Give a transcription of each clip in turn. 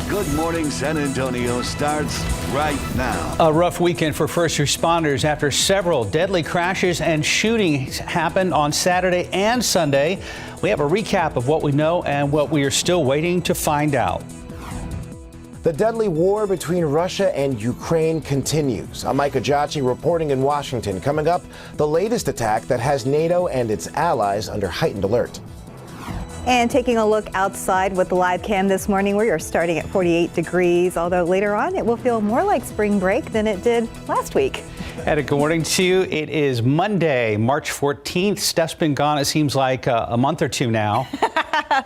Good Morning San Antonio starts right now. A rough weekend for first responders after several deadly crashes and shootings happened on Saturday and Sunday. We have a recap of what we know and what we are still waiting to find out. The deadly war between Russia and Ukraine continues. I'm Micah Giacchi reporting in Washington. Coming up, the latest attack that has NATO and its allies under heightened alert. And taking a look outside with the live cam this morning, we are starting at 48 degrees, although later on it will feel more like spring break than it did last week. And good morning to you. It is Monday, March 14th. Steph's been gone, it seems like a month or two now.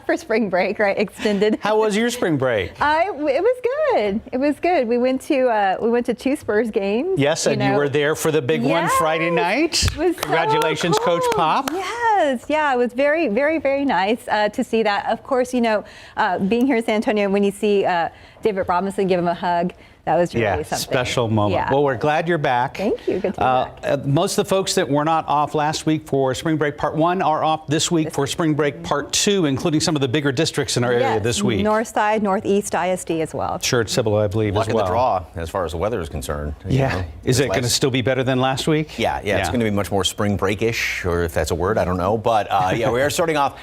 For spring break, right? Extended. How was your spring break? It was good. It was good. We went to two Spurs games. Yes, and you were there for the big one Friday night. It was Congratulations, so cool. Coach Pop. Yes, yeah, it was very, very, very nice to see that. Of course, being here in San Antonio, when you see David Robinson give him a hug, that was really something. Special moment. Yeah. Well, we're glad you're back. Thank you. Good to be back. Most of the folks that were not off last week for Spring Break Part 1 are off this week for Spring Break Part 2, including some of the bigger districts in our area this week. North Side, Northeast ISD as well. Church Civil, I believe, Luck as well. of the draw, as far as the weather is concerned. Yeah. Is it going to still be better than last week? Yeah, it's going to be much more spring break-ish, or if that's a word, I don't know. But we are starting off.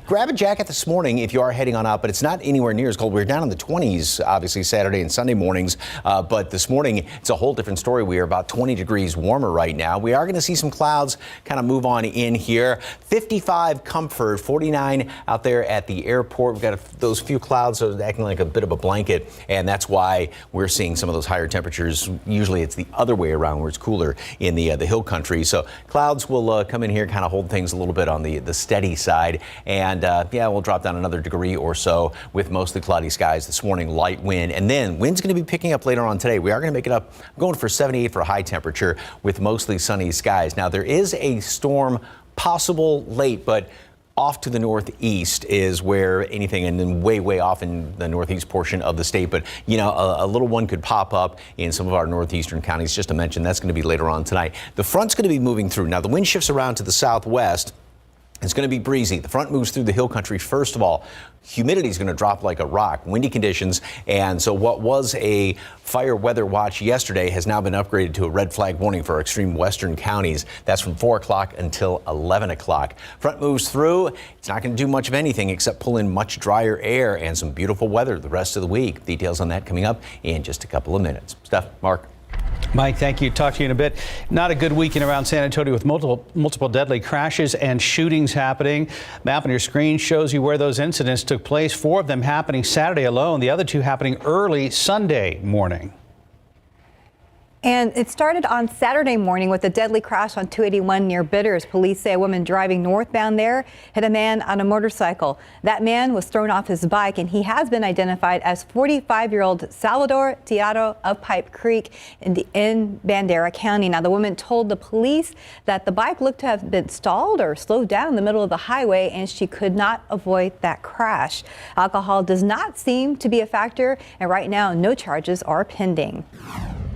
Grab a jacket this morning if you are heading on out, but it's not anywhere near as cold. We're down in the 20s, obviously, Saturday and Sunday mornings, but this morning, it's a whole different story. We are about 20 degrees warmer right now. We are going to see some clouds kind of move on in here. 55 Comfort, 49 out there at the airport. We've got those few clouds acting like a bit of a blanket, and that's why we're seeing some of those higher temperatures. Usually it's the other way around where it's cooler in the hill country. So clouds will come in here, kind of hold things a little bit on the steady side. And we'll drop down another degree or so with mostly cloudy skies this morning, light wind. And then wind's going to be picking up later on today. We are going to make it up. I'm going for 78 for a high temperature with mostly sunny skies. Now, there is a storm possible late, but off to the northeast is where anything, and then way off in the northeast portion of the state. But, a little one could pop up in some of our northeastern counties. Just to mention, that's going to be later on tonight. The front's going to be moving through. Now, the wind shifts around to the southwest. It's going to be breezy. The front moves through the hill country. First of all, humidity is going to drop like a rock, windy conditions. And so what was a fire weather watch yesterday has now been upgraded to a red flag warning for extreme western counties. That's from 4 o'clock until 11 o'clock. Front moves through. It's not going to do much of anything except pull in much drier air and some beautiful weather the rest of the week. Details on that coming up in just a couple of minutes. Steph, Mark. Mike, thank you. Talk to you in a bit. Not a good weekend around San Antonio with multiple deadly crashes and shootings happening. Map on your screen shows you where those incidents took place. 4 of them happening Saturday alone. The other 2 happening early Sunday morning. And it started on Saturday morning with a deadly crash on 281 near Bitters. Police say a woman driving northbound there hit a man on a motorcycle. That man was thrown off his bike, and he has been identified as 45-year-old Salvador Tirado of Pipe Creek in Bandera County. Now, the woman told the police that the bike looked to have been stalled or slowed down in the middle of the highway, and she could not avoid that crash. Alcohol does not seem to be a factor, and right now, no charges are pending.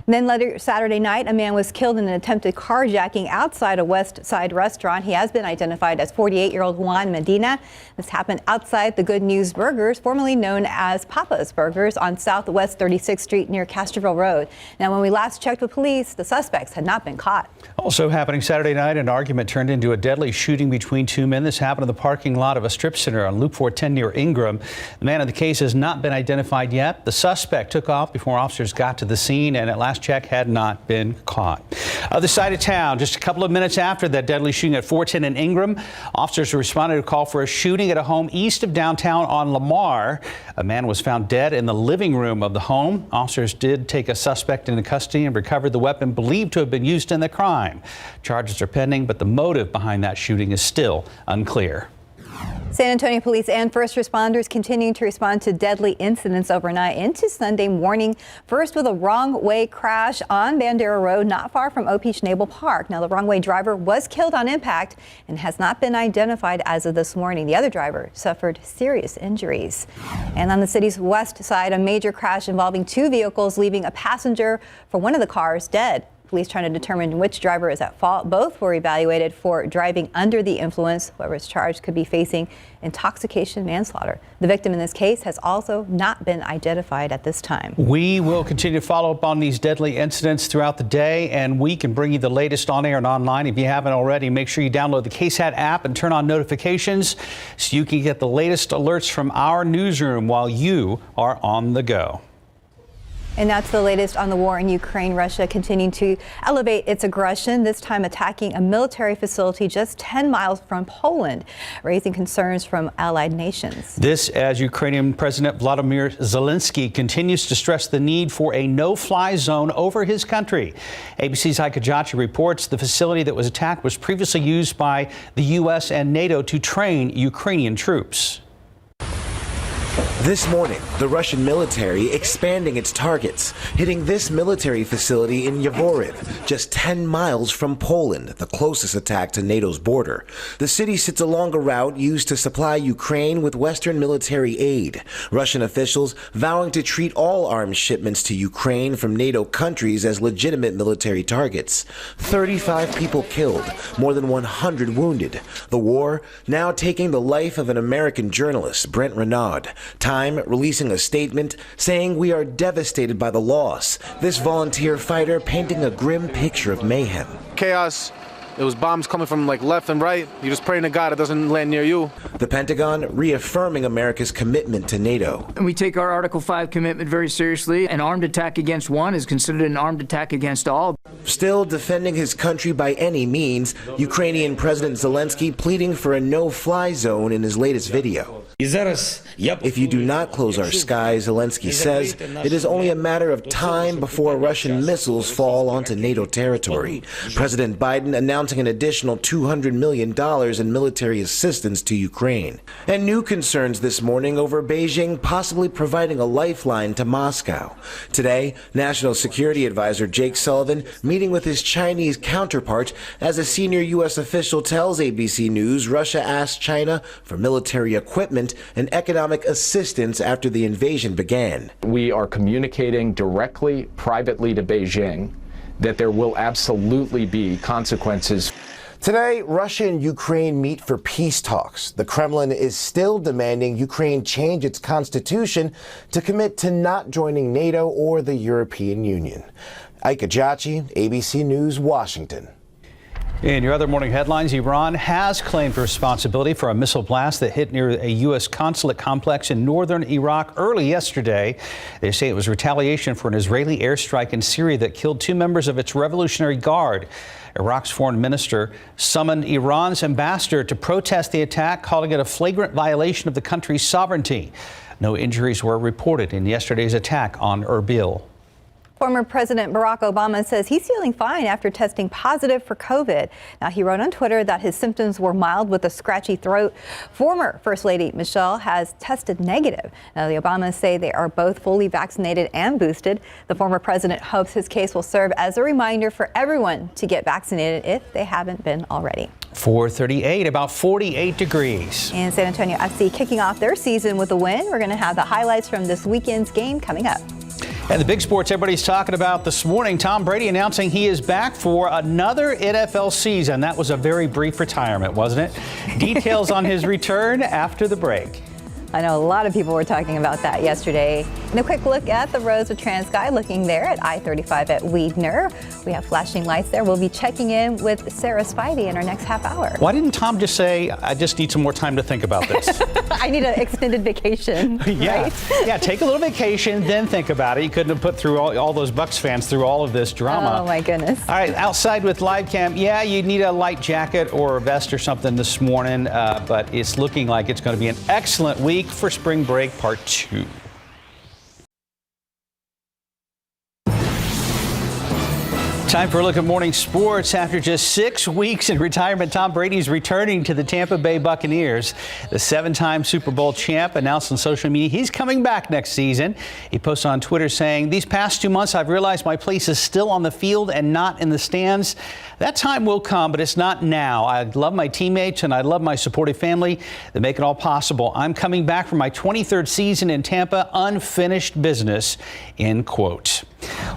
Then later Saturday night, a man was killed in an attempted carjacking outside a West Side restaurant. He has been identified as 48-year-old Juan Medina. This happened outside the Good News Burgers, formerly known as Papa's Burgers, on Southwest 36th Street near Castroville Road. Now, when we last checked with police, the suspects had not been caught. Also happening Saturday night, an argument turned into a deadly shooting between 2 men. This happened in the parking lot of a strip center on Loop 410 near Ingram. The man in the case has not been identified yet. The suspect took off before officers got to the scene, and at last check had not been caught. Other side of town, just a couple of minutes after that deadly shooting at 410 in Ingram, officers responded to a call for a shooting at a home east of downtown on Lamar. A man was found dead in the living room of the home. Officers did take a suspect into custody and recovered the weapon believed to have been used in the crime. Charges are pending, but the motive behind that shooting is still unclear. San Antonio police and first responders continuing to respond to deadly incidents overnight into Sunday morning. First with a wrong-way crash on Bandera Road, not far from Opeach Naval Park. Now, the wrong-way driver was killed on impact and has not been identified as of this morning. The other driver suffered serious injuries. And on the city's west side, a major crash involving 2 vehicles, leaving a passenger for one of the cars dead. Police trying to determine which driver is at fault. Both were evaluated for driving under the influence. Whoever is charged could be facing intoxication manslaughter. The victim in this case has also not been identified at this time. We will continue to follow up on these deadly incidents throughout the day, and we can bring you the latest on air and online. If you haven't already, make sure you download the KSAT app and turn on notifications so you can get the latest alerts from our newsroom while you are on the go. And that's the latest on the war in Ukraine. Russia continuing to elevate its aggression, this time attacking a military facility just 10 miles from Poland, raising concerns from allied nations. This as Ukrainian President Vladimir Zelensky continues to stress the need for a no-fly zone over his country. ABC's Micah Jachi reports the facility that was attacked was previously used by the U.S. and NATO to train Ukrainian troops. This morning, the Russian military expanding its targets, hitting this military facility in Yavoriv, just 10 miles from Poland, the closest attack to NATO's border. The city sits along a route used to supply Ukraine with Western military aid. Russian officials vowing to treat all arms shipments to Ukraine from NATO countries as legitimate military targets. 35 people killed, more than 100 wounded. The war now taking the life of an American journalist, Brent Renaud. Time releasing a statement saying we are devastated by the loss. This volunteer fighter painting a grim picture of mayhem. Chaos. It was bombs coming from left and right. You're just praying to God it doesn't land near you. The Pentagon reaffirming America's commitment to NATO. And we take our Article 5 commitment very seriously. An armed attack against one is considered an armed attack against all. Still defending his country by any means, Ukrainian President Zelensky pleading for a no-fly zone in his latest video. If you do not close our skies, Zelensky says, it is only a matter of time before Russian missiles fall onto NATO territory. President Biden announcing an additional $200 million in military assistance to Ukraine. And new concerns this morning over Beijing possibly providing a lifeline to Moscow. Today, National Security Advisor Jake Sullivan meeting with his Chinese counterpart as a senior U.S. official tells ABC News Russia asked China for military equipment and economic assistance after the invasion began. We are communicating directly, privately to Beijing that there will absolutely be consequences. Today, Russia and Ukraine meet for peace talks. The Kremlin is still demanding Ukraine change its constitution to commit to not joining NATO or the European Union. Micah Jachi, ABC News, Washington. In your other morning headlines, Iran has claimed responsibility for a missile blast that hit near a U.S. consulate complex in northern Iraq early yesterday. They say it was retaliation for an Israeli airstrike in Syria that killed 2 members of its Revolutionary Guard. Iraq's foreign minister summoned Iran's ambassador to protest the attack, calling it a flagrant violation of the country's sovereignty. No injuries were reported in yesterday's attack on Erbil. Former President Barack Obama says he's feeling fine after testing positive for COVID. Now, he wrote on Twitter that his symptoms were mild with a scratchy throat. Former First Lady Michelle has tested negative. Now, the Obamas say they are both fully vaccinated and boosted. The former president hopes his case will serve as a reminder for everyone to get vaccinated if they haven't been already. 438, about 48 degrees. And San Antonio FC kicking off their season with a win. We're going to have the highlights from this weekend's game coming up. And the big sports everybody's talking about this morning, Tom Brady announcing he is back for another NFL season. That was a very brief retirement, wasn't it? Details on his return after the break. I know a lot of people were talking about that yesterday. And a quick look at the roads of TransGuide, looking there at I-35 at Weidner. We have flashing lights there. We'll be checking in with Sarah Spivey in our next half hour. Why didn't Tom just say, I just need some more time to think about this? I need an extended vacation, yeah. right? Yeah, take a little vacation, then think about it. You couldn't have put through all those Bucs fans through all of this drama. Oh, my goodness. All right, outside with live cam, yeah, you need a light jacket or a vest or something this morning, but it's looking like it's going to be an excellent week for spring break part 2. Time for a look at morning sports. After just 6 weeks in retirement, Tom Brady's returning to the Tampa Bay Buccaneers. The 7-time Super Bowl champ announced on social media he's coming back next season. He posted on Twitter saying, "These past 2 months, I've realized my place is still on the field and not in the stands. That time will come, but it's not now. I love my teammates and I love my supportive family that make it all possible. I'm coming back for my 23rd season in Tampa, unfinished business," end quote.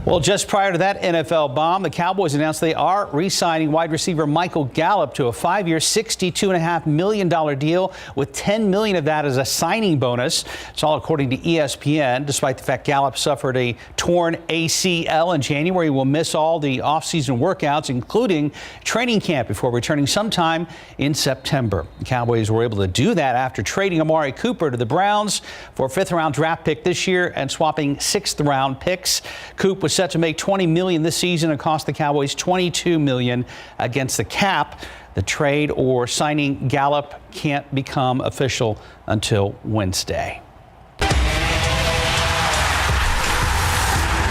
Well, just prior to that NFL bomb, the Cowboys announced they are re-signing wide receiver Michael Gallup to a 5-year, $62.5 million deal, with $10 million of that as a signing bonus. It's all according to ESPN. Despite the fact Gallup suffered a torn ACL in January, he will miss all the offseason workouts, including training camp, before returning sometime in September. The Cowboys were able to do that after trading Amari Cooper to the Browns for a 5th-round draft pick this year and swapping 6th-round picks. Coop was set to make $20 million this season and cost the Cowboys $22 million against the cap. The trade or signing Gallup can't become official until Wednesday.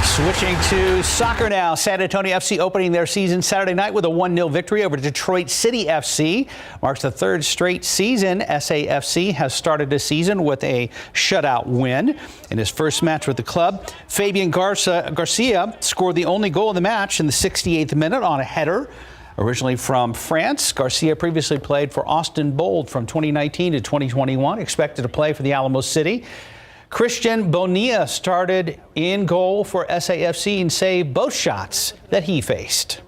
Switching to soccer now. San Antonio FC opening their season Saturday night with a 1-0 victory over Detroit City FC. Marks the 3rd straight season SAFC has started the season with a shutout win. In his first match with the club, Fabian Garcia scored the only goal of the match in the 68th minute on a header. Originally from France, Garcia previously played for Austin Bold from 2019 to 2021, expected to play for the Alamo City. Christian Bonilla started in goal for SAFC and saved both shots that he faced.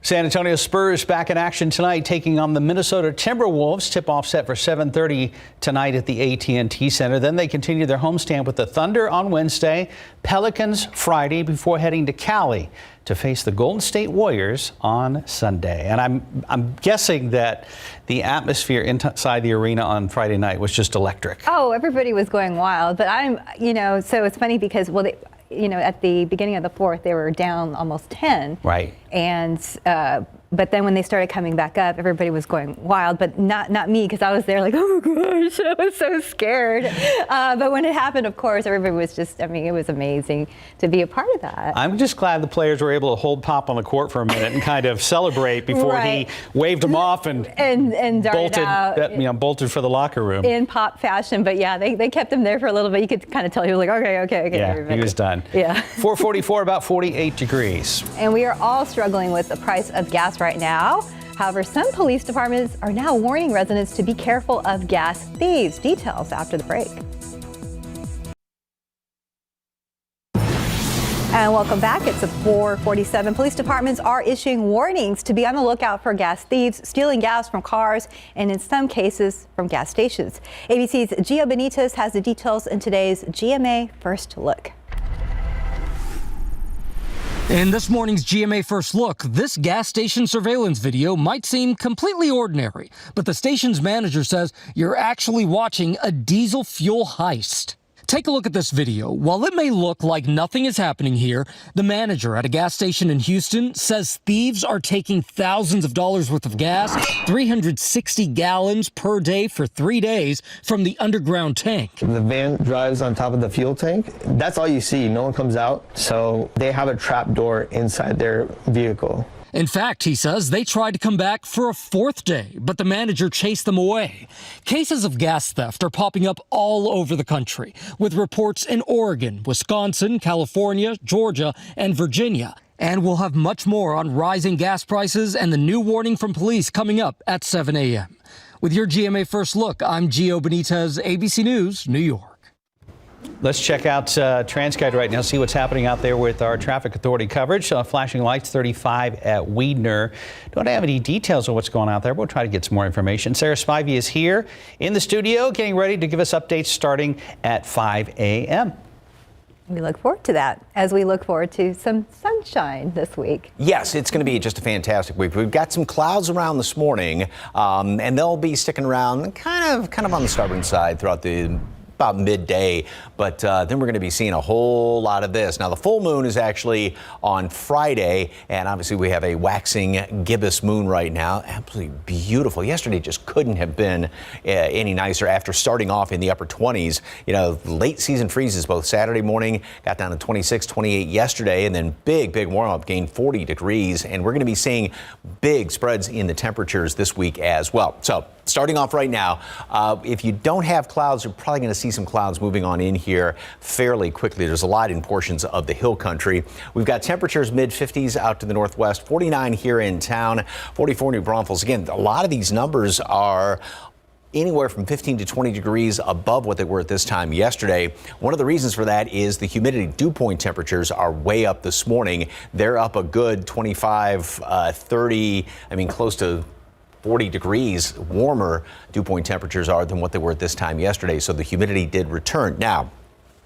San Antonio Spurs back in action tonight, taking on the Minnesota Timberwolves. Tip-off set for 7:30 tonight at the AT&T Center. Then they continue their homestand with the Thunder on Wednesday, Pelicans Friday, before heading to Cali to face the Golden State Warriors on Sunday. And I'm guessing that the atmosphere inside the arena on Friday night was just electric. Oh, everybody was going wild. But so it's funny because, well, at the beginning of the 4th, they were down almost 10. Right. And but then when they started coming back up, everybody was going wild, but not me, because I was there like, oh my gosh, I was so scared. But when it happened, of course, everybody was just, it was amazing to be a part of that. I'm just glad the players were able to hold Pop on the court for a minute and kind of celebrate before he waved them off and darted out. Bolted for the locker room. In Pop fashion, but yeah, they kept him there for a little bit. You could kind of tell he was like, okay. Yeah, everybody. he was done. Yeah. 444, about 48 degrees. And we are all struggling with the price of gas right now. However, some police departments are now warning residents to be careful of gas thieves. Details after the break. And welcome back. It's 4:47. Police departments are issuing warnings to be on the lookout for gas thieves stealing gas from cars and in some cases from gas stations. ABC's Gio Benitez has the details in today's GMA First Look. In this morning's GMA First Look, this gas station surveillance video might seem completely ordinary, but the station's manager says you're actually watching a diesel fuel heist. Take a look at this video. While it may look like nothing is happening here, the manager at a gas station in Houston says thieves are taking thousands of dollars worth of gas, 360 gallons per day for 3 days from the underground tank. The van drives on top of the fuel tank. That's all you see. No one comes out. So they have a trap door inside their vehicle. In fact, he says they tried to come back for a 4th day, but the manager chased them away. Cases of gas theft are popping up all over the country, with reports in Oregon, Wisconsin, California, Georgia, and Virginia. And we'll have much more on rising gas prices and the new warning from police coming up at 7 a.m. With your GMA First Look, I'm Gio Benitez, ABC News, New York. Let's check out TransGuide right now, see what's happening out there with our traffic authority coverage. Flashing lights 35 at Weidner. Don't have any details on what's going on out there. We'll try to get some more information. Sarah Spivey is here in the studio getting ready to give us updates starting at 5 a.m. We look forward to that, as we look forward to some sunshine this week. Yes, it's going to be just a fantastic week. We've got some clouds around this morning, and they'll be sticking around kind of on the stubborn side throughout about midday, but then we're going to be seeing a whole lot of this. Now, the full moon is actually on Friday, and obviously we have a waxing gibbous moon right now. Absolutely beautiful. Yesterday just couldn't have been any nicer after starting off in the upper 20s. Late season freezes both Saturday morning, got down to 26, 28 yesterday, and then big warm up, gained 40 degrees, and we're going to be seeing big spreads in the temperatures this week as well. So starting off right now, if you don't have clouds, you're probably going to see some clouds moving on in here fairly quickly. There's a lot in portions of the hill country. We've got temperatures mid-50s out to the northwest, 49 here in town, 44 New Braunfels. Again, a lot of these numbers are anywhere from 15 to 20 degrees above what they were at this time yesterday. One of the reasons for that is the humidity. Dew point temperatures are way up this morning. They're up a good 25, 30, close to 40 degrees warmer dew point temperatures are than what they were at this time yesterday. So the humidity did return. Now,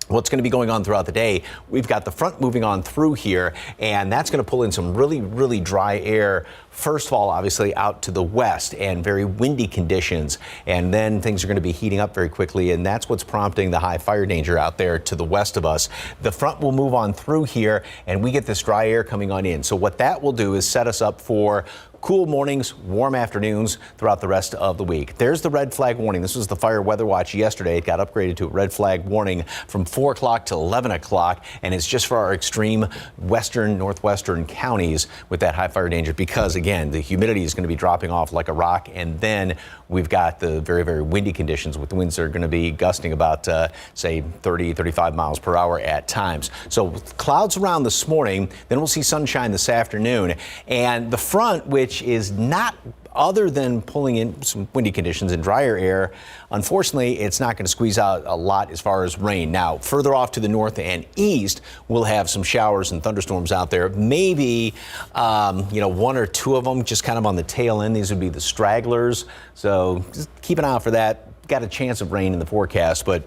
what's going to be going on throughout the day, we've got the front moving on through here, and that's going to pull in some really, really dry air. First of all, obviously out to the west, and very windy conditions. And then things are going to be heating up very quickly, and that's what's prompting the high fire danger out there to the west of us. The front will move on through here, and we get this dry air coming on in. So what that will do is set us up for cool mornings, warm afternoons throughout the rest of the week. There's the red flag warning. This was the fire weather watch yesterday. It got upgraded to a red flag warning from 4 o'clock to 11 o'clock. And it's just for our extreme western, northwestern counties with that high fire danger, because again, the humidity is going to be dropping off like a rock. And then we've got the very, very windy conditions with the winds that are going to be gusting about, say, 30, 35 miles per hour at times. So clouds around this morning, then we'll see sunshine this afternoon. And the front, which is not, other than pulling in some windy conditions and drier air, unfortunately, it's not going to squeeze out a lot as far as rain. Now, further off to the north and east, we'll have some showers and thunderstorms out there. Maybe, one or two of them just kind of on the tail end. These would be the stragglers. So just keep an eye out for that. Got a chance of rain in the forecast, but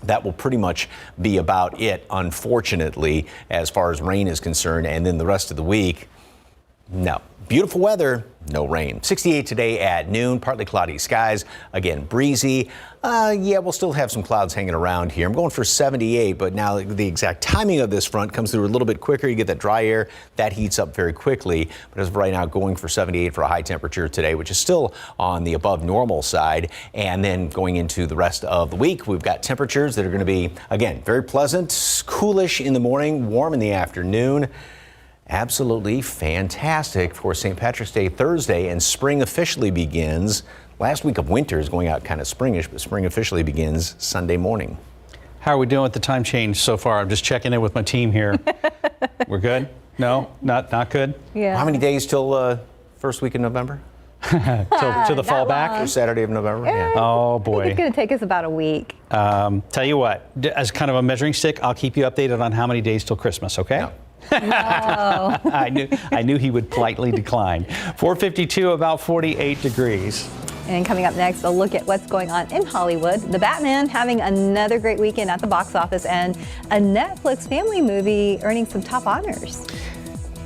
that will pretty much be about it, unfortunately, as far as rain is concerned. And then the rest of the week, no. Beautiful weather, no rain. 68 today at noon, partly cloudy skies. Again, breezy. We'll still have some clouds hanging around here. I'm going for 78, but now the exact timing of this front comes through a little bit quicker. You get that dry air, that heats up very quickly. But as of right now, going for 78 for a high temperature today, which is still on the above normal side. And then going into the rest of the week, we've got temperatures that are going to be, again, very pleasant, coolish in the morning, warm in the afternoon. Absolutely fantastic for St. Patrick's Day Thursday, and spring officially begins. Last week of winter is going out kind of springish, but spring officially begins Sunday morning. How are we doing with the time change so far? I'm just checking in with my team here. We're good? No? Not good? Yeah. How many days till first week in November? to the fall back? Or Saturday of November? Yeah. Oh, boy. I think it's going to take us about a week. Tell you what, as kind of a measuring stick, I'll keep you updated on how many days till Christmas, okay? No. No. I knew he would politely decline. 452, about 48 degrees. And coming up next, a look at what's going on in Hollywood. The Batman having another great weekend at the box office, and a Netflix family movie earning some top honors.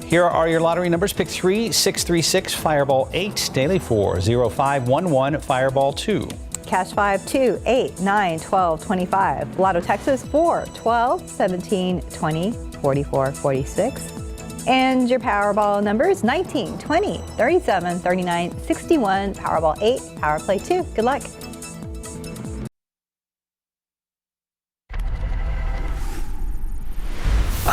Here are your lottery numbers. Pick 3, 636, Fireball 8, Daily 4, 0511, Fireball 2. Cash 5, 2, 8, 9, 12, 25. Lotto Texas 4, 12, 17, 20, 44, 46. And your Powerball numbers 19, 20, 37, 39, 61, Powerball 8, Power Play 2. Good luck.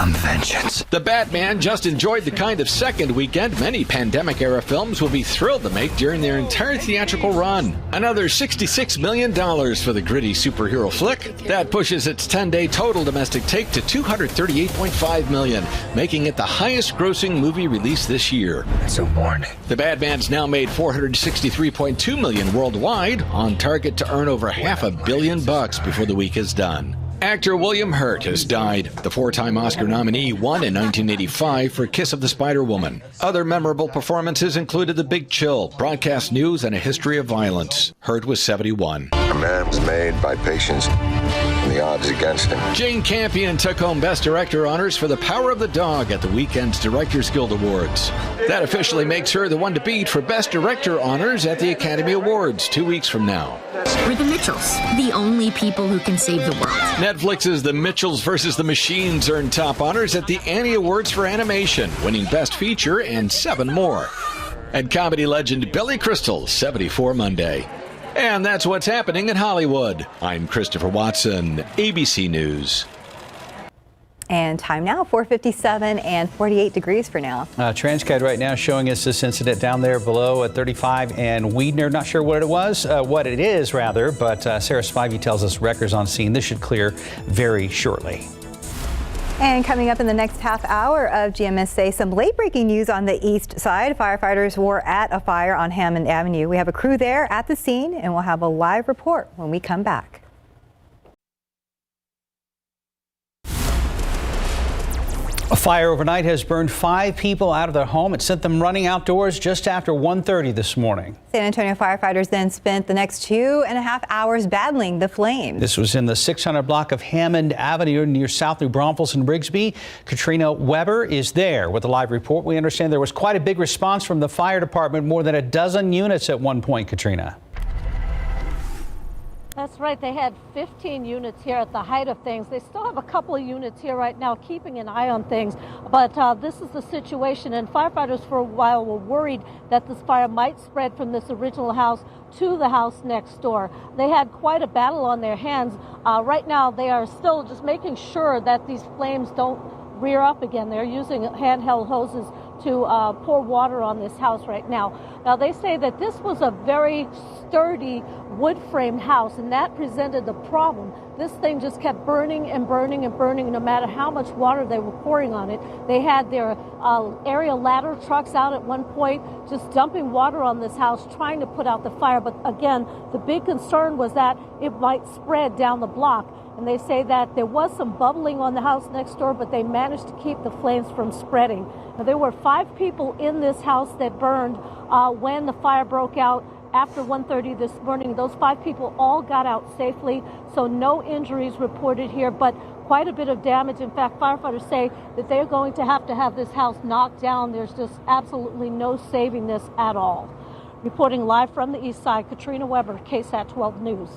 Vengeance. The Batman just enjoyed the kind of second weekend many pandemic-era films will be thrilled to make during their entire theatrical run. Another $66 million for the gritty superhero flick. That pushes its 10-day total domestic take to $238.5 million, making it the highest-grossing movie release this year. It's a warning. The Batman's now made $463.2 million worldwide, on target to earn over $500 million before the week is done. Actor William Hurt has died. The four-time Oscar nominee won in 1985 for Kiss of the Spider Woman. Other memorable performances included The Big Chill, Broadcast News, and A History of Violence. Hurt was 71. A man was made by patience and the odds against him. Jane Campion took home Best Director honors for The Power of the Dog at the weekend's Directors Guild Awards. That officially makes her the one to beat for Best Director honors at the Academy Awards 2 weeks from now. We're the Mitchells, the only people who can save the world. Netflix's The Mitchells vs. the Machines earned top honors at the Annie Awards for Animation, winning Best Feature and 7 more. And comedy legend Billy Crystal, 74 Monday. And that's what's happening in Hollywood. I'm Christopher Watson, ABC News. And time now, 4:57 and 48 degrees for now. Transcad right now showing us this incident down there below at 35 and Weedner. Not sure what it is, but Sarah Spivey tells us wreckers on scene. This should clear very shortly. And coming up in the next half hour of GMSA, some late-breaking news on the east side. Firefighters were at a fire on Hammond Avenue. We have a crew there at the scene, and we'll have a live report when we come back. A fire overnight has burned 5 people out of their home. It sent them running outdoors just after 1:30 this morning. San Antonio firefighters then spent the next 2.5 hours battling the flames. This was in the 600 block of Hammond Avenue near South New Braunfels and Rigsby. Katrina Weber is there with a live report. We understand there was quite a big response from the fire department, more than a dozen units at one point, Katrina. That's right. They had 15 units here at the height of things. They still have a couple of units here right now keeping an eye on things. But this is the situation. And firefighters for a while were worried that this fire might spread from this original house to the house next door. They had quite a battle on their hands. Right now, they are still just making sure that these flames don't rear up again. They're using handheld hoses to pour water on this house right now. Now, they say that this was a very sturdy wood-framed house, and that presented the problem. This thing just kept burning and burning and burning no matter how much water they were pouring on it. They had their aerial ladder trucks out at one point just dumping water on this house, trying to put out the fire. But again, the big concern was that it might spread down the block. And they say that there was some bubbling on the house next door, but they managed to keep the flames from spreading. Now, there were 5 people in this house that burned when the fire broke out after 1:30 this morning. Those 5 people all got out safely, so no injuries reported here, but quite a bit of damage. In fact, firefighters say that they're going to have this house knocked down. There's just absolutely no saving this at all. Reporting live from the east side, Katrina Weber, KSAT 12 News.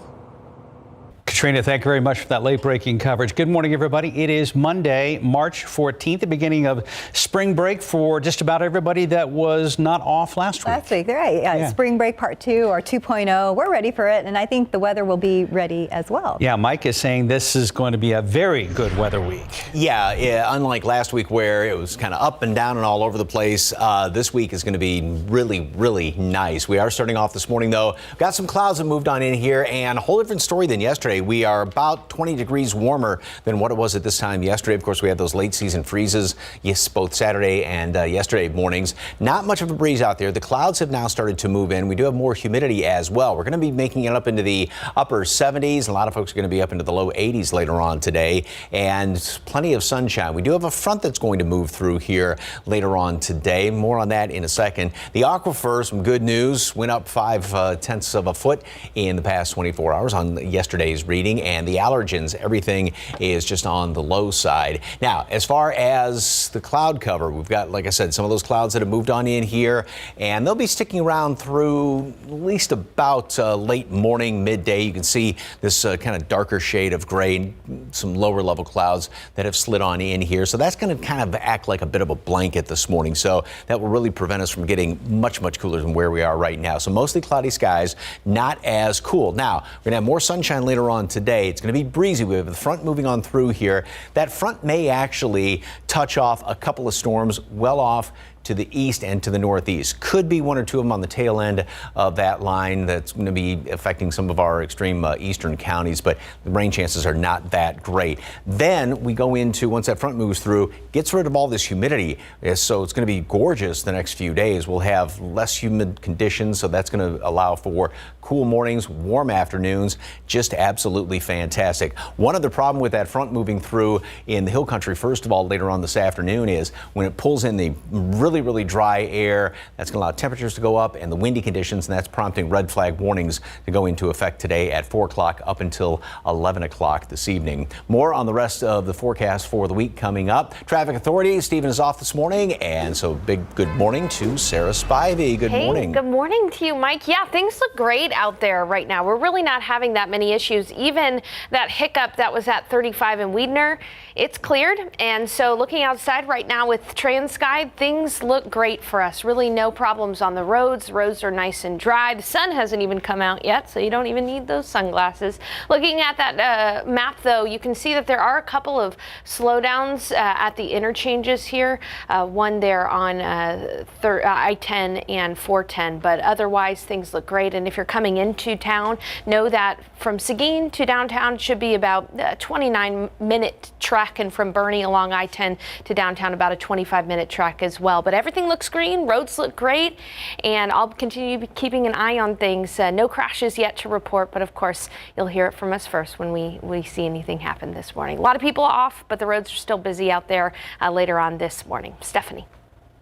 Katrina, thank you very much for that late-breaking coverage. Good morning, everybody. It is Monday, March 14th, the beginning of spring break for just about everybody that was not off last week. Last week, right. Yeah. Spring break part 2 or 2.0. We're ready for it, and I think the weather will be ready as well. Yeah, Mike is saying this is going to be a very good weather week. Yeah, unlike last week where it was kind of up and down and all over the place, this week is going to be really, really nice. We are starting off this morning, though. Got some clouds that moved on in here, and a whole different story than yesterday. We are about 20 degrees warmer than what it was at this time yesterday. Of course, we had those late season freezes, yes, both Saturday and yesterday mornings. Not much of a breeze out there. The clouds have now started to move in. We do have more humidity as well. We're going to be making it up into the upper 70s. A lot of folks are going to be up into the low 80s later on today, and plenty of sunshine. We do have a front that's going to move through here later on today. More on that in a second. The aquifer, some good news, went up 5/10 of a foot in the past 24 hours on yesterday's reading, and the allergens, everything is just on the low side. Now, as far as the cloud cover, we've got, like I said, some of those clouds that have moved on in here, and they'll be sticking around through at least about late morning, midday. You can see this kind of darker shade of gray, some lower level clouds that have slid on in here. So that's going to kind of act like a bit of a blanket this morning. So that will really prevent us from getting much, much cooler than where we are right now. So mostly cloudy skies, not as cool. Now, we're going to have more sunshine later on today. It's going to be breezy. We have the front moving on through here. That front may actually touch off a couple of storms well off to the east and to the northeast. Could be 1 or 2 of them on the tail end of that line that's going to be affecting some of our extreme eastern counties, but the rain chances are not that great. Then we go into, once that front moves through, gets rid of all this humidity, so it's going to be gorgeous the next few days. We'll have less humid conditions, so that's going to allow for cool mornings, warm afternoons, just absolutely fantastic. One other problem with that front moving through in the hill country, first of all, later on this afternoon, is when it pulls in the really dry air, that's going to allow temperatures to go up and the windy conditions, and that's prompting red flag warnings to go into effect today at 4 o'clock up until 11 o'clock this evening. More on the rest of the forecast for the week coming up. Traffic Authority, Stephen is off this morning, and so big good morning to Sarah Spivey. Good morning. Good morning to you, Mike. Yeah, things look great out there right now. We're really not having that many issues. Even that hiccup that was at 35 in Weidner, it's cleared. And so looking outside right now with TransSky, things things look great for us. Really no problems on the roads. Roads are nice and dry. The sun hasn't even come out yet, so you don't even need those sunglasses. Looking at that map, though, you can see that there are a couple of slowdowns at the interchanges here. One there on I-10 and 410, but otherwise things look great. And if you're coming into town, know that from Seguin to downtown should be about a 29-minute trek, and from Bernie along I-10 to downtown about a 25-minute trek as well. But everything looks green, roads look great, and I'll continue keeping an eye on things. No crashes yet to report, but of course you'll hear it from us first when we see anything happen this morning. A lot of people off, but the roads are still busy out there later on this morning. Stephanie.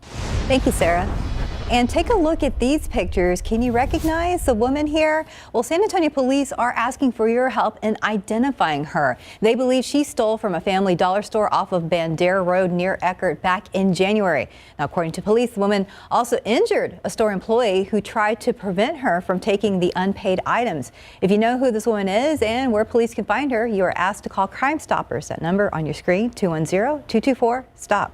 Thank you, Sarah. And take a look at these pictures. Can you recognize the woman here? Well, San Antonio police are asking for your help in identifying her. They believe she stole from a family dollar store off of Bandera Road near Eckert back in January. Now, according to police, the woman also injured a store employee who tried to prevent her from taking the unpaid items. If you know who this woman is and where police can find her, you are asked to call Crime Stoppers. That number on your screen, 210-224-STOP.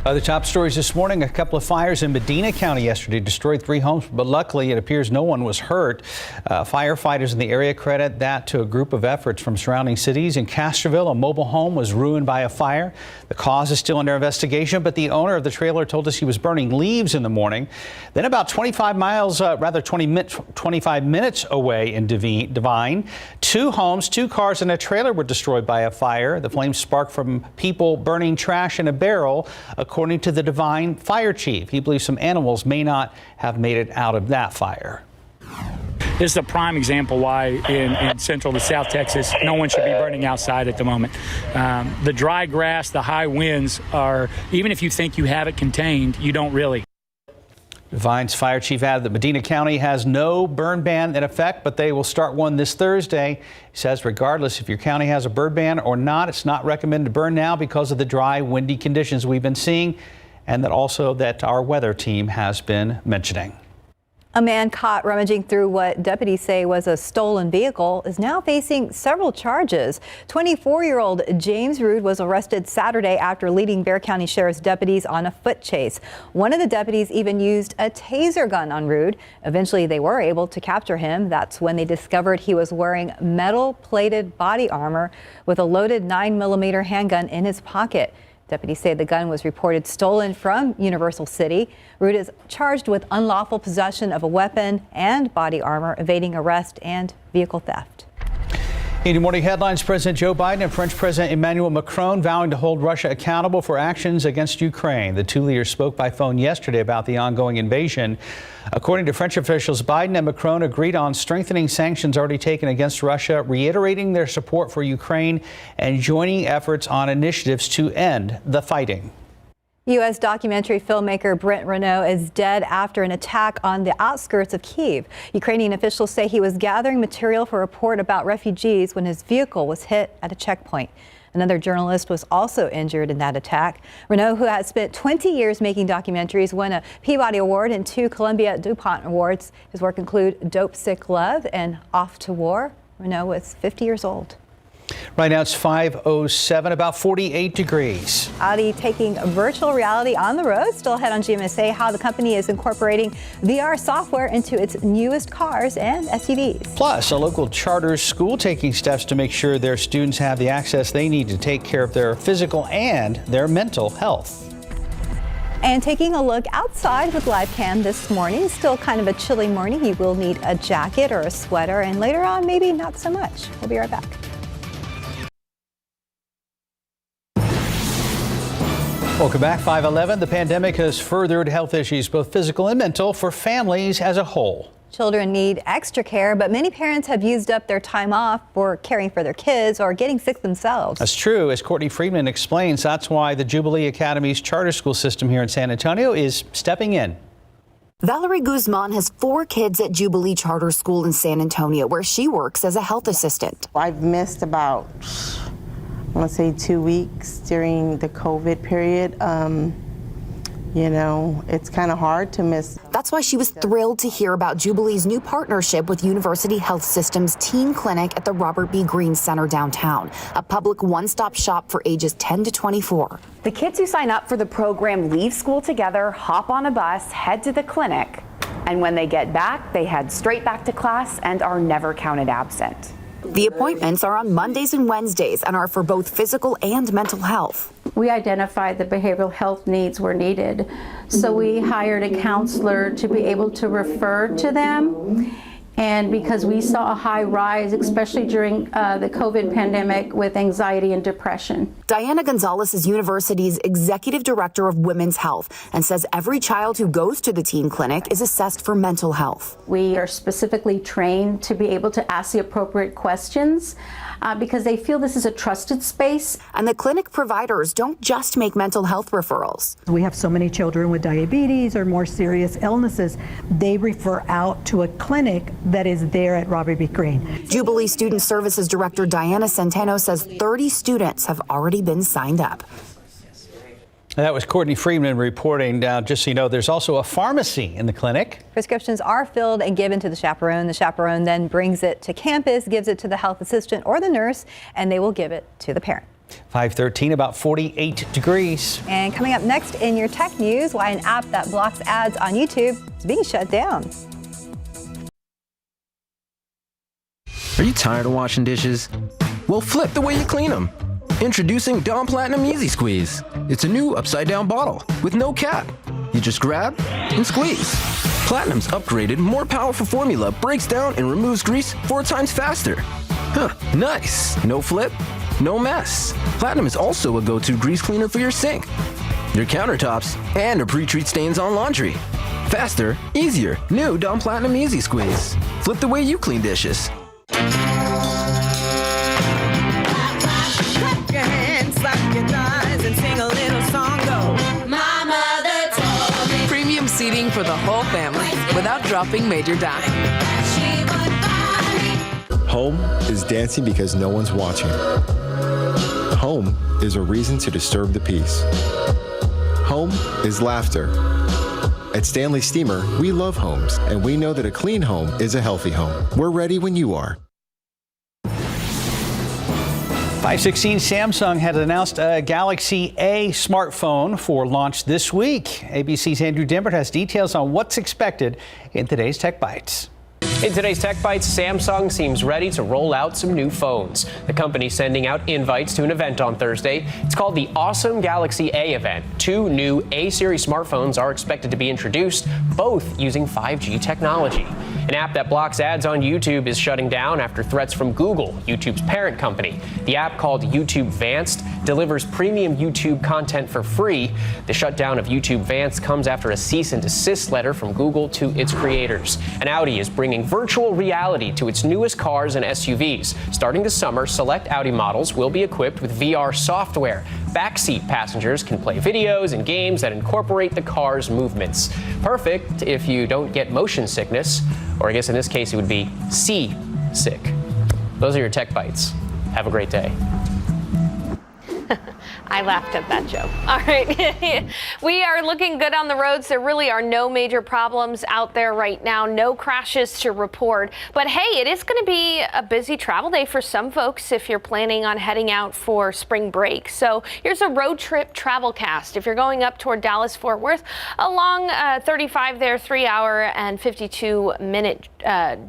Other top stories this morning, a couple of fires in Medina County yesterday destroyed 3 homes, but luckily it appears no one was hurt. Firefighters in the area credit that to a group of efforts from surrounding cities. In Castroville, a mobile home was ruined by a fire. The cause is still under investigation, but the owner of the trailer told us he was burning leaves in the morning. Then about 25 minutes away in Devine, 2 homes, 2 cars, and a trailer were destroyed by a fire. The flames sparked from people burning trash in a barrel, according to the Devine fire chief. He believes some animals may not have made it out of that fire. This is a prime example why in central to south Texas, no one should be burning outside at the moment. The dry grass, the high winds are, even if you think you have it contained, you don't really. Devine's fire chief added that Medina County has no burn ban in effect, but they will start one this Thursday. He says regardless if your county has a burn ban or not, it's not recommended to burn now because of the dry, windy conditions we've been seeing, and that also that our weather team has been mentioning. A man caught rummaging through what deputies say was a stolen vehicle is now facing several charges. 24-year-old James Rood was arrested Saturday after leading Bexar County Sheriff's deputies on a foot chase. One of the deputies even used a taser gun on Rood. Eventually, they were able to capture him. That's when they discovered he was wearing metal-plated body armor with a loaded 9mm handgun in his pocket. Deputies say the gun was reported stolen from Universal City. Rood is charged with unlawful possession of a weapon and body armor, evading arrest and vehicle theft. In your morning headlines, President Joe Biden and French President Emmanuel Macron vowing to hold Russia accountable for actions against Ukraine. The 2 leaders spoke by phone yesterday about the ongoing invasion. According to French officials, Biden and Macron agreed on strengthening sanctions already taken against Russia, reiterating their support for Ukraine and joining efforts on initiatives to end the fighting. U.S. documentary filmmaker Brent Renault is dead after an attack on the outskirts of Kyiv. Ukrainian officials say he was gathering material for a report about refugees when his vehicle was hit at a checkpoint. Another journalist was also injured in that attack. Renault, who has spent 20 years making documentaries, won a Peabody Award and 2 Columbia DuPont Awards. His work include Dope, Sick, Love and Off to War. Renault was 50 years old. Right now it's 5:07, about 48 degrees. Audi taking virtual reality on the road. Still ahead on GMSA, how the company is incorporating VR software into its newest cars and SUVs. Plus, a local charter school taking steps to make sure their students have the access they need to take care of their physical and their mental health. And taking a look outside with live cam this morning. Still kind of a chilly morning. You will need a jacket or a sweater, and later on, maybe not so much. We'll be right back. Welcome back. 5:11. The pandemic has furthered health issues, both physical and mental, for families as a whole. Children need extra care, but many parents have used up their time off for caring for their kids or getting sick themselves. That's true. As Courtney Friedman explains, that's why the Jubilee Academy's charter school system here in San Antonio is stepping in. Valerie Guzman has 4 kids at Jubilee Charter School in San Antonio, where she works as a health assistant. I've missed about, I want to say 2 weeks during the COVID period. You know, it's kind of hard to miss. That's why she was thrilled to hear about Jubilee's new partnership with University Health System's teen clinic at the Robert B. Greene Center downtown, a public one-stop shop for ages 10 to 24. The kids who sign up for the program leave school together, hop on a bus, head to the clinic, and when they get back, they head straight back to class and are never counted absent. The appointments are on Mondays and Wednesdays and are for both physical and mental health. We identified that behavioral health needs were needed, so we hired a counselor to be able to refer to them. And because we saw a high rise, especially during the COVID pandemic, with anxiety and depression. Diana Gonzalez is university's executive director of women's health and says every child who goes to the teen clinic is assessed for mental health. We are specifically trained to be able to ask the appropriate questions because they feel this is a trusted space. And the clinic providers don't just make mental health referrals. We have so many children with diabetes or more serious illnesses. They refer out to a clinic that is there at Robert B. Greene. Jubilee Student Services Director Diana Centeno says 30 students have already been signed up. That was Courtney Freeman reporting. Now, just so you know, there's also a pharmacy in the clinic. Prescriptions are filled and given to the chaperone. The chaperone then brings it to campus, gives it to the health assistant or the nurse, and they will give it to the parent. 5:13, about 48 degrees. And coming up next in your tech news, why an app that blocks ads on YouTube is being shut down. Are you tired of washing dishes? Well, flip the way you clean them. Introducing Dawn Platinum Easy Squeeze. It's a new upside-down bottle with no cap. You just grab and squeeze. Platinum's upgraded, more powerful formula breaks down and removes grease 4 times faster. Huh, nice. No flip, no mess. Platinum is also a go-to grease cleaner for your sink, your countertops, and to pre-treat stains on laundry. Faster, easier. New Dawn Platinum Easy Squeeze. Flip the way you clean dishes. Premium seating for the whole family without dropping major dime. Home is dancing because no one's watching. Home is a reason to disturb the peace. Home is laughter. At Stanley Steamer, we love homes, and we know that a clean home is a healthy home. We're ready when you are. 5:16, Samsung had announced a Galaxy A smartphone for launch this week. ABC's Andrew Dimbert has details on what's expected in today's Tech Bites. In today's Tech Bites, Samsung seems ready to roll out some new phones. The company's sending out invites to an event on Thursday. It's called the Awesome Galaxy A event. 2 new A-series smartphones are expected to be introduced, both using 5G technology. An app that blocks ads on YouTube is shutting down after threats from Google, YouTube's parent company. The app, called YouTube Vanced, delivers premium YouTube content for free. The shutdown of YouTube Vanced comes after a cease and desist letter from Google to its creators. And Audi is bringing virtual reality to its newest cars and SUVs. Starting this summer, select Audi models will be equipped with VR software. Backseat passengers can play videos and games that incorporate the car's movements. Perfect if you don't get motion sickness, or I guess in this case it would be sea-sick. Those are your Tech Bites. Have a great day. I laughed at that joke. All right. We are looking good on the roads. There really are no major problems out there right now. No crashes to report. But hey, it is going to be a busy travel day for some folks if you're planning on heading out for spring break. So here's a road trip travel cast. If you're going up toward Dallas-Fort Worth, along 35 there, 3-hour and 52-minute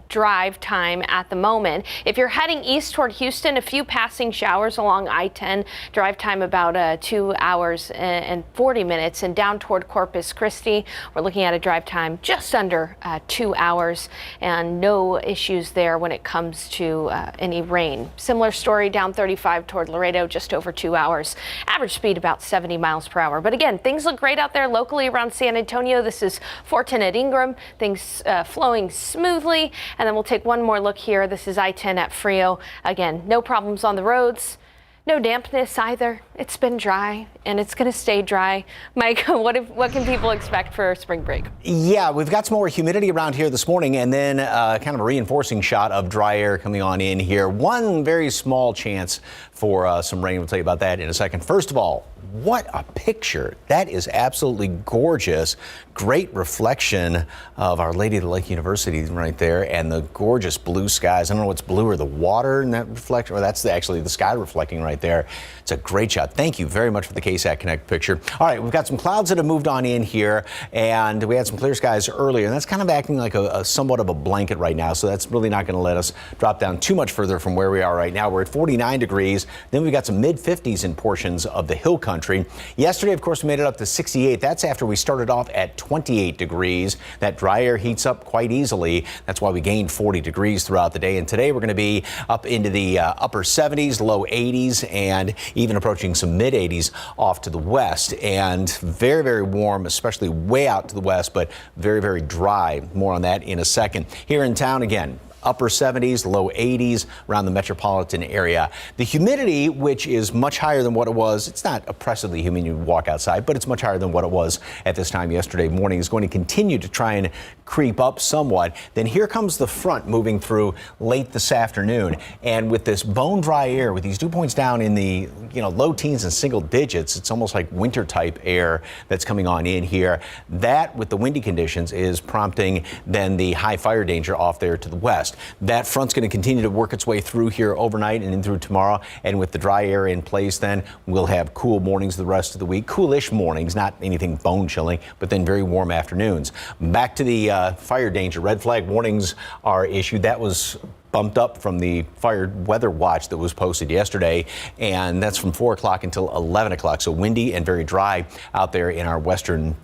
drive time at the moment. If you're heading east toward Houston, a few passing showers along I-10, drive time about 2 hours and 40 minutes, and down toward Corpus Christi, we're looking at a drive time just under 2 hours, and no issues there when it comes to any rain. Similar story down 35 toward Laredo, just over 2 hours. Average speed about 70 miles per hour. But again, things look great out there locally around San Antonio. This is 410 at Ingram. Things flowing smoothly. And then we'll take one more look here. This is I-10 at Frio. Again, no problems on the roads. No dampness either. It's been dry, and it's going to stay dry. Mike, what can people expect for spring break? Yeah, we've got some more humidity around here this morning, and then kind of a reinforcing shot of dry air coming on in here. One very small chance for some rain. We'll tell you about that in a second. First of all, what a picture. That is absolutely gorgeous. Great reflection of Our Lady of the Lake University right there, and the gorgeous blue skies. I don't know what's blue, or the water in that reflection, or that's actually the sky reflecting right there. It's a great shot. Thank you very much for the KSAT Connect picture. All right, we've got some clouds that have moved on in here, and we had some clear skies earlier, and that's kind of acting like a somewhat of a blanket right now, so that's really not going to let us drop down too much further from where we are right now. We're at 49 degrees. Then we've got some mid-50s in portions of the hill country. Yesterday, of course, we made it up to 68. That's after we started off at 28 degrees. That dry air heats up quite easily. That's why we gained 40 degrees throughout the day. And today we're going to be up into the upper 70s, low 80s, and even approaching some mid 80s off to the west. And very, very warm, especially way out to the west, but very, very dry. More on that in a second. Here in town again, upper 70s, low 80s around the metropolitan area. The humidity, which is much higher than what it was, it's not oppressively humid when you walk outside, but it's much higher than what it was at this time yesterday morning, is going to continue to try and creep up somewhat. Then here comes the front moving through late this afternoon. And with this bone dry air, with these dew points down in the low teens and single digits, it's almost like winter type air that's coming on in here. That, with the windy conditions, is prompting then the high fire danger off there to the west. That front's going to continue to work its way through here overnight and in through tomorrow. And with the dry air in place, then we'll have cool mornings the rest of the week. Coolish mornings, not anything bone chilling, but then very warm afternoons. Back to the fire danger. Red flag warnings are issued. That was bumped up from the fire weather watch that was posted yesterday, and that's from 4 o'clock until 11 o'clock. So windy and very dry out there in our western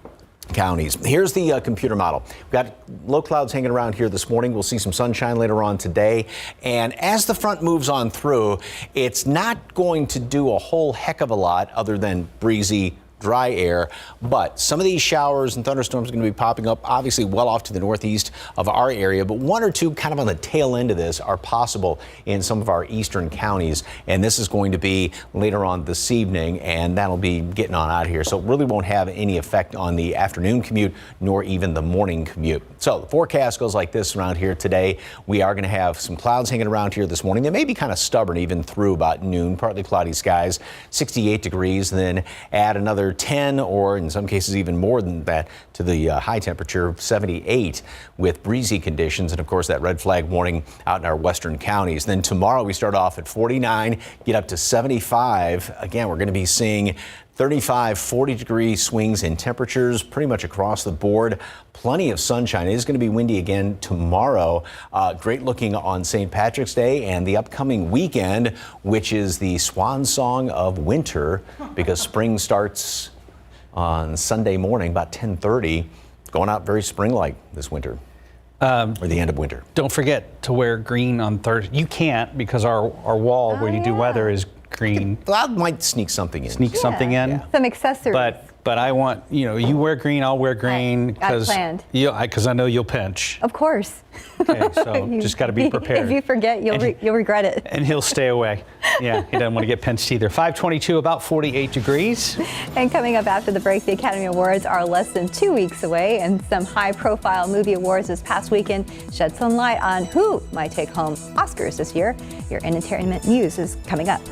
counties. Here's the computer model. We've got low clouds hanging around here this morning. We'll see some sunshine later on today. And as the front moves on through, it's not going to do a whole heck of a lot other than breezy, dry air, but some of these showers and thunderstorms are going to be popping up obviously well off to the northeast of our area, but one or two kind of on the tail end of this are possible in some of our eastern counties, and this is going to be later on this evening, and that'll be getting on out of here, so it really won't have any effect on the afternoon commute nor even the morning commute. So the forecast goes like this around here today. We are going to have some clouds hanging around here this morning. They may be kind of stubborn even through about noon, partly cloudy skies, 68 degrees, then add another 10 or in some cases even more than that to the high temperature of 78 with breezy conditions, and of course that red flag warning out in our western counties. Then tomorrow we start off at 49, get up to 75. Again, we're going to be seeing 35, 40 degree swings in temperatures pretty much across the board. Plenty of sunshine. It is going to be windy again tomorrow. Great looking on St. Patrick's Day and the upcoming weekend, which is the swan song of winter because spring starts on Sunday morning about 10:30. Going out very spring-like this winter. Or the end of winter. Don't forget to wear green on Thursday. You can't because our wall where you do weather is green. I might sneak something in. Some accessories. But I want, you wear green, I'll wear green because I know you'll pinch. Of course. Okay, so just got to be prepared. If you forget, you'll regret it. And he'll stay away. Yeah, he doesn't want to get pinched either. 522, about 48 degrees. And coming up after the break, the Academy Awards are less than 2 weeks away, and some high-profile movie awards this past weekend shed some light on who might take home Oscars this year. Your entertainment news is coming up.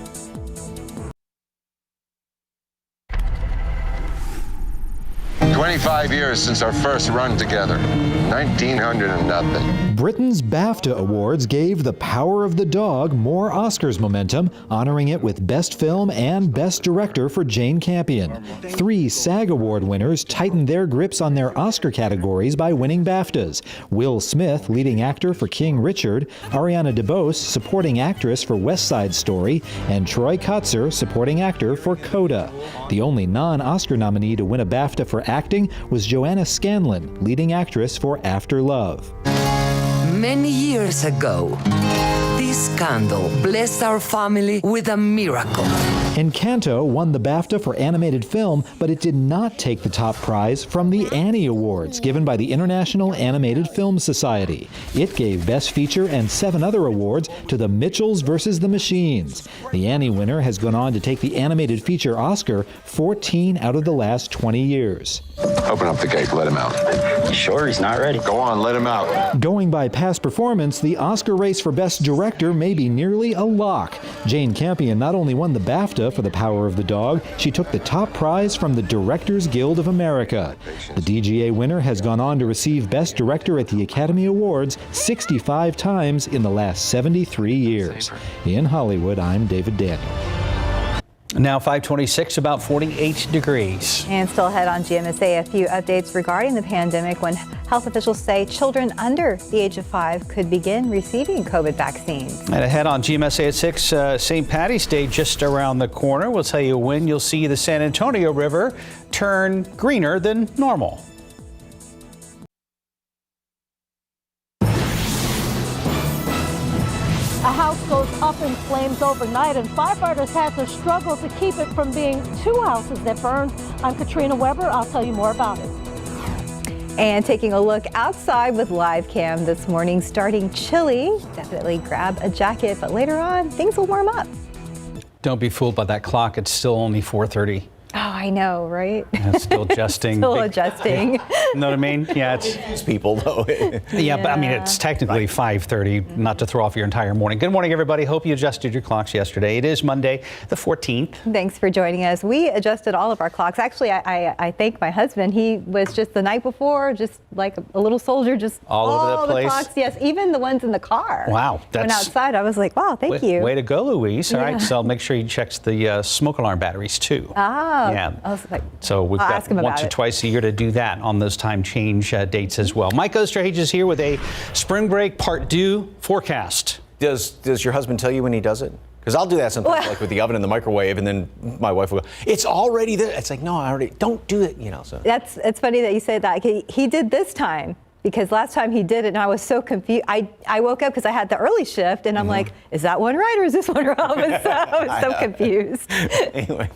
"25 years since our first run together. 1900 and nothing." Britain's BAFTA Awards gave The Power of the Dog more Oscars momentum, honoring it with Best Film and Best Director for Jane Campion. 3 SAG Award winners tightened their grips on their Oscar categories by winning BAFTAs. Will Smith, leading actor for King Richard, Ariana DeBose, supporting actress for West Side Story, and Troy Kotsur, supporting actor for Coda. The only non-Oscar nominee to win a BAFTA for acting was Joanna Scanlon, leading actress for After Love. Many years ago, this candle blessed our family with a miracle. Encanto won the BAFTA for animated film, but it did not take the top prize from the Annie Awards, given by the International Animated Film Society. It gave Best Feature and 7 other awards to The Mitchells vs. the Machines. The Annie winner has gone on to take the animated feature Oscar 14 out of the last 20 years. Open up the gate, let him out. You sure he's not ready? Go on, let him out. Going by past performance, the Oscar race for Best Director may be nearly a lock. Jane Campion not only won the BAFTA, BAFTA for the power of the dog, she took the top prize from the Directors Guild of America. The DGA winner has gone on to receive Best Director at the Academy Awards 65 times in the last 73 years. In Hollywood, I'm David Daniel. Now 526, about 48 degrees. And still ahead on GMSA, a few updates regarding the pandemic when health officials say children under the age of 5 could begin receiving COVID vaccines. And ahead on GMSA at 6, St. Patty's Day just around the corner. We'll tell you when you'll see the San Antonio River turn greener than normal. A house goes up in flames overnight, and firefighters had to struggle to keep it from being 2 houses that burned. I'm Katrina Weber. I'll tell you more about it. And taking a look outside with live cam this morning, starting chilly. Definitely grab a jacket, but later on, things will warm up. Don't be fooled by that clock. It's still only 4:30. Oh, I know, right? It's still adjusting. Still adjusting. Know what I mean? Yeah, it's people though. Yeah, but I mean, it's technically 5:30, not to throw off your entire morning. Good morning, everybody. Hope you adjusted your clocks yesterday. It is Monday, the 14th. Thanks for joining us. We adjusted all of our clocks. Actually, I thank my husband. He was just the night before, just like a little soldier, just all over the place. Clocks, yes, even the ones in the car. Wow. When outside, I was like, wow, thank you. Way to go, Louise. All right, so make sure you check the smoke alarm batteries too. Ah. Yeah. I was like, so we've got once or twice a year to do that on those time change dates as well. Mike Osterhage is here with a spring break part due forecast. Does your husband tell you when he does it? Because I'll do that sometimes, like with the oven and the microwave, and then my wife will go, "It's already there." It's like, no, I already don't do it, you know. So it's funny that you say that. He did this time. Because last time he did it, and I was so confused. I woke up because I had the early shift, and I'm like, is that one right or is this one wrong? I was so confused. Anyway,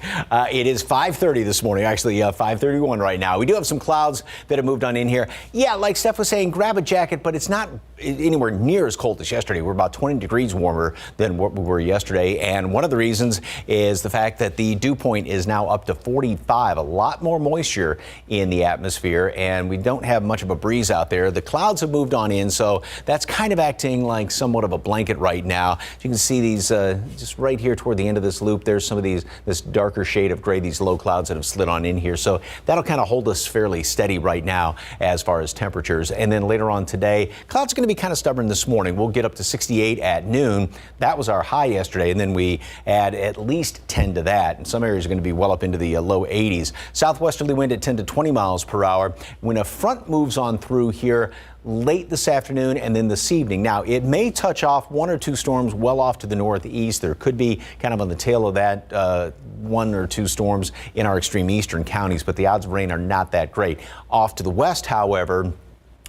it is 5:30 this morning, actually 5:31 right now. We do have some clouds that have moved on in here. Yeah, like Steph was saying, grab a jacket, but it's not anywhere near as cold as yesterday. We're about 20 degrees warmer than what we were yesterday, and one of the reasons is the fact that the dew point is now up to 45, a lot more moisture in the atmosphere, and we don't have much of a breeze out there. The clouds have moved on in, so that's kind of acting like somewhat of a blanket right now. You can see these just right here toward the end of this loop. There's some of this darker shade of gray, these low clouds that have slid on in here. So that'll kind of hold us fairly steady right now as far as temperatures. And then later on today, clouds are going to be kind of stubborn this morning. We'll get up to 68 at noon. That was our high yesterday, and then we add at least 10 to that. And some areas are going to be well up into the low 80s. Southwesterly wind at 10 to 20 miles per hour. When a front moves on through here late this afternoon and then this evening. Now, it may touch off 1 or 2 storms well off to the northeast. There could be kind of on the tail of that 1 or 2 storms in our extreme eastern counties, but the odds of rain are not that great. Off to the west, however,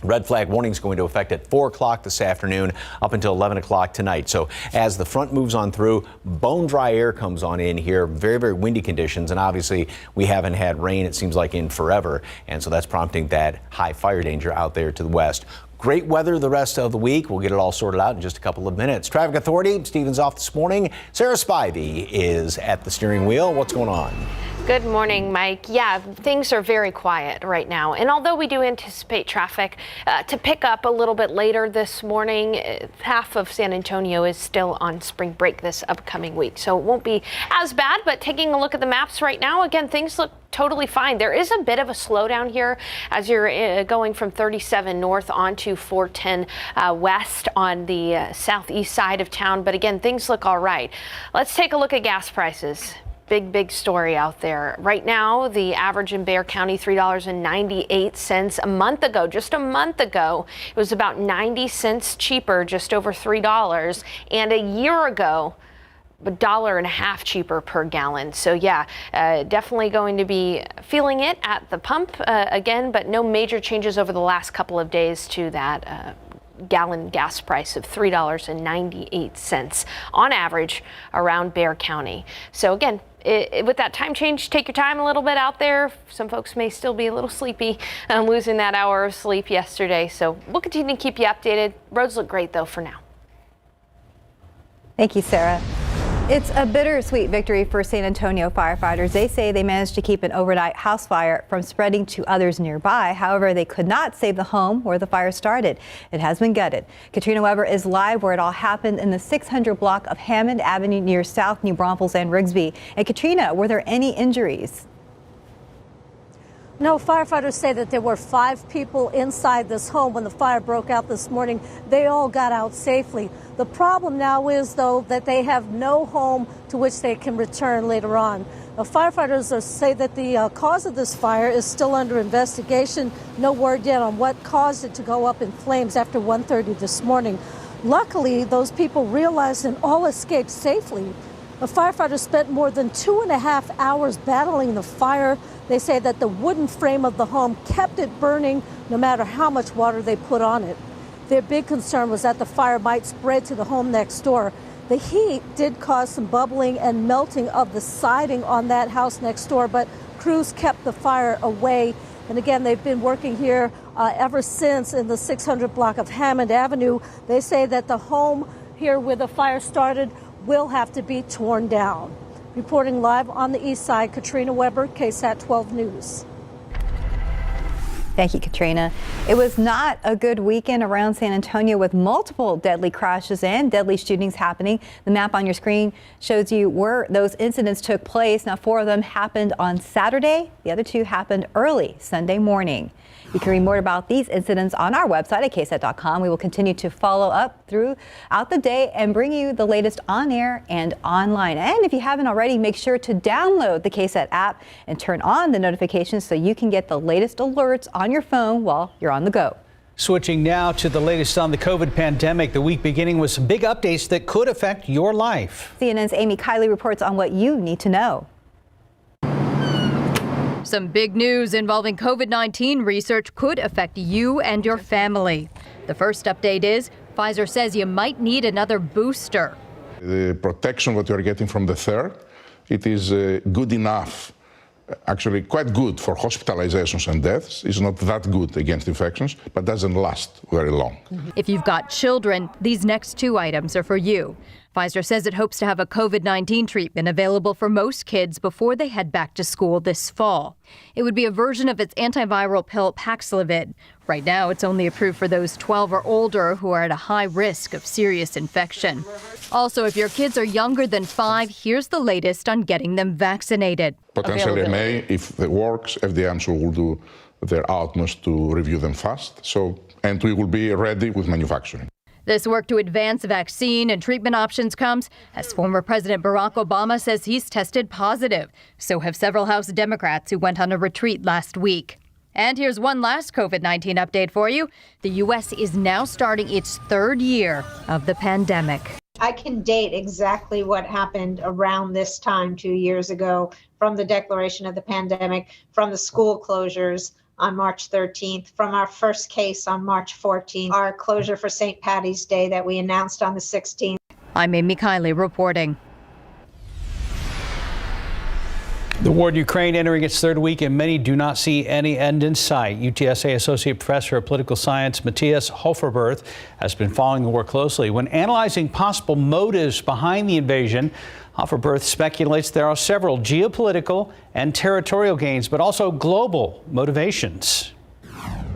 red flag warning is going to affect at 4 o'clock this afternoon up until 11 o'clock tonight. So as the front moves on through, bone dry air comes on in here, very, very windy conditions. And obviously we haven't had rain, it seems like, in forever. And so that's prompting that high fire danger out there to the west. Great weather the rest of the week. We'll get it all sorted out in just a couple of minutes. Traffic Authority, Stephen's off this morning. Sarah Spivey is at the steering wheel. What's going on? Good morning, Mike. Yeah, things are very quiet right now. And although we do anticipate traffic to pick up a little bit later this morning, half of San Antonio is still on spring break this upcoming week. So it won't be as bad, but taking a look at the maps right now, again, things look totally fine. There is a bit of a slowdown here as you're going from 37 north onto 410 west on the southeast side of town. But again, things look all right. Let's take a look at gas prices. Big story out there. Right now, the average in Bexar County, $3.98 a month ago. Just a month ago, it was about 90 cents cheaper, just over $3. And a year ago, $1.50 cheaper per gallon. So yeah, definitely going to be feeling it at the pump again, but no major changes over the last couple of days to that gallon gas price of $3.98 on average around Bexar County. So again, with that time change, take your time a little bit out there. Some folks may still be a little sleepy, losing that hour of sleep yesterday. So we'll continue to keep you updated. Roads look great though for now. Thank you, Sarah. It's a bittersweet victory for San Antonio firefighters. They say they managed to keep an overnight house fire from spreading to others nearby. However, they could not save the home where the fire started. It has been gutted. Katrina Weber is live where it all happened in the 600 block of Hammond Avenue near South New Braunfels and Rigsby. And Katrina, were there any injuries? No, firefighters say that there were 5 people inside this home when the fire broke out this morning. They all got out safely. The problem now is, though, that they have no home to which they can return later on. The firefighters say that the cause of this fire is still under investigation. No word yet on what caused it to go up in flames after 1:30 this morning. Luckily, those people realized and all escaped safely. The firefighters spent more than 2.5 hours battling the fire. They say that the wooden frame of the home kept it burning no matter how much water they put on it. Their big concern was that the fire might spread to the home next door. The heat did cause some bubbling and melting of the siding on that house next door, but crews kept the fire away. And again, they've been working here ever since in the 600 block of Hammond Avenue. They say that the home here where the fire started will have to be torn down. Reporting live on the east side, Katrina Weber, KSAT 12 News. Thank you, Katrina. It was not a good weekend around San Antonio with multiple deadly crashes and deadly shootings happening. The map on your screen shows you where those incidents took place. Now, 4 of them happened on Saturday. The other 2 happened early Sunday morning. You can read more about these incidents on our website at KSAT.com. We will continue to follow up throughout the day and bring you the latest on air and online. And if you haven't already, make sure to download the KSAT app and turn on the notifications so you can get the latest alerts on your phone while you're on the go. Switching now to the latest on the COVID pandemic, the week beginning with some big updates that could affect your life. CNN's Amy Kiley reports on what you need to know. Some big news involving COVID-19 research could affect you and your family. The first update is Pfizer says you might need another booster. The protection that you are getting from the third, it is good enough, actually quite good for hospitalizations and deaths. It's not that good against infections, but doesn't last very long. If you've got children, these next 2 items are for you. Pfizer says it hopes to have a COVID-19 treatment available for most kids before they head back to school this fall. It would be a version of its antiviral pill Paxlovid. Right now, it's only approved for those 12 or older who are at a high risk of serious infection. Also, if your kids are younger than 5, here's the latest on getting them vaccinated. Potentially May, if it works, FDA I'm sure will do their utmost to review them fast. And we will be ready with manufacturing. This work to advance vaccine and treatment options comes as former President Barack Obama says he's tested positive. So have several House Democrats who went on a retreat last week. And here's one last COVID-19 update for you. The U.S. is now starting its 3rd year of the pandemic. I can date exactly what happened around this time 2 years ago, from the declaration of the pandemic, from the school closures on March 13th, from our first case on March 14th, our closure for St. Paddy's Day that we announced on the 16th. I'm Amy Kiley reporting. The war in Ukraine entering its 3rd week, and many do not see any end in sight. UTSA Associate Professor of Political Science Matthias Hoferberth has been following the war closely. When analyzing possible motives behind the invasion, Hoferberth speculates there are several geopolitical and territorial gains, but also global motivations.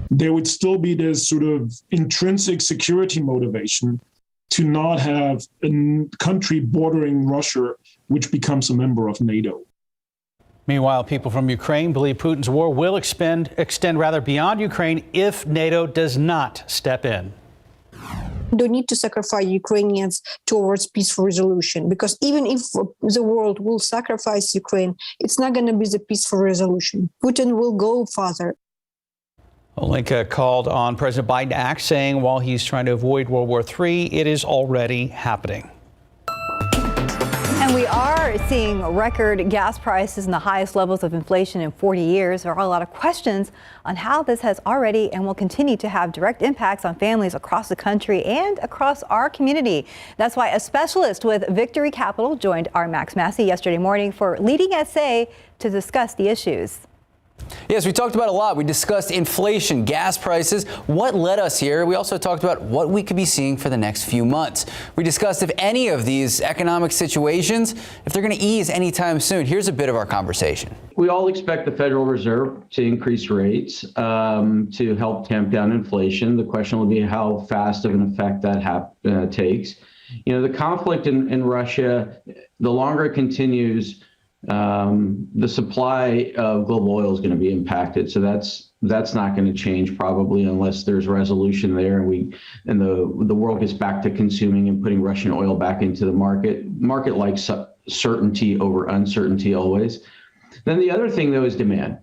There would still be this sort of intrinsic security motivation to not have a country bordering Russia, which becomes a member of NATO. Meanwhile, people from Ukraine believe Putin's war will extend beyond Ukraine if NATO does not step in. Don't need to sacrifice Ukrainians towards peaceful resolution, because even if the world will sacrifice Ukraine, it's not going to be the peaceful resolution. Putin will go further. Olenka called on President Biden to act, saying while he's trying to avoid World War III, it is already happening. And we are seeing record gas prices and the highest levels of inflation in 40 years. There are a lot of questions on how this has already and will continue to have direct impacts on families across the country and across our community. That's why a specialist with Victory Capital joined our Max Massey yesterday morning for Leading SA to discuss the issues. Yes, we talked about a lot. We discussed inflation, gas prices, what led us here. We also talked about what we could be seeing for the next few months. We discussed if any of these economic situations, if they're going to ease anytime soon. Here's a bit of our conversation. We all expect the Federal Reserve to increase rates to help tamp down inflation. The question will be how fast of an effect that takes. You know, the conflict in Russia, the longer it continues, the supply of global oil is going to be impacted. So that's not going to change probably unless there's resolution there and the world gets back to consuming and putting Russian oil back into the market. Market likes certainty over uncertainty always. Then the other thing though is demand.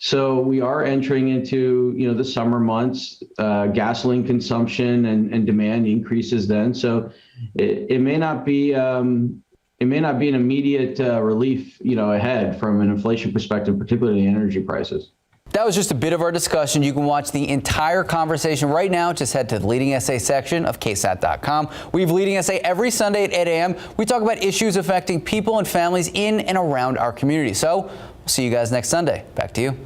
So we are entering into, you know, the summer months, gasoline consumption and demand increases then. So it may not be an immediate relief, you know, ahead from an inflation perspective, particularly energy prices. That was just a bit of our discussion. You can watch the entire conversation right now. Just head to the Leading Essay section of KSAT.com. We have Leading Essay every Sunday at 8 a.m. We talk about issues affecting people and families in and around our community. So we'll see you guys next Sunday. Back to you.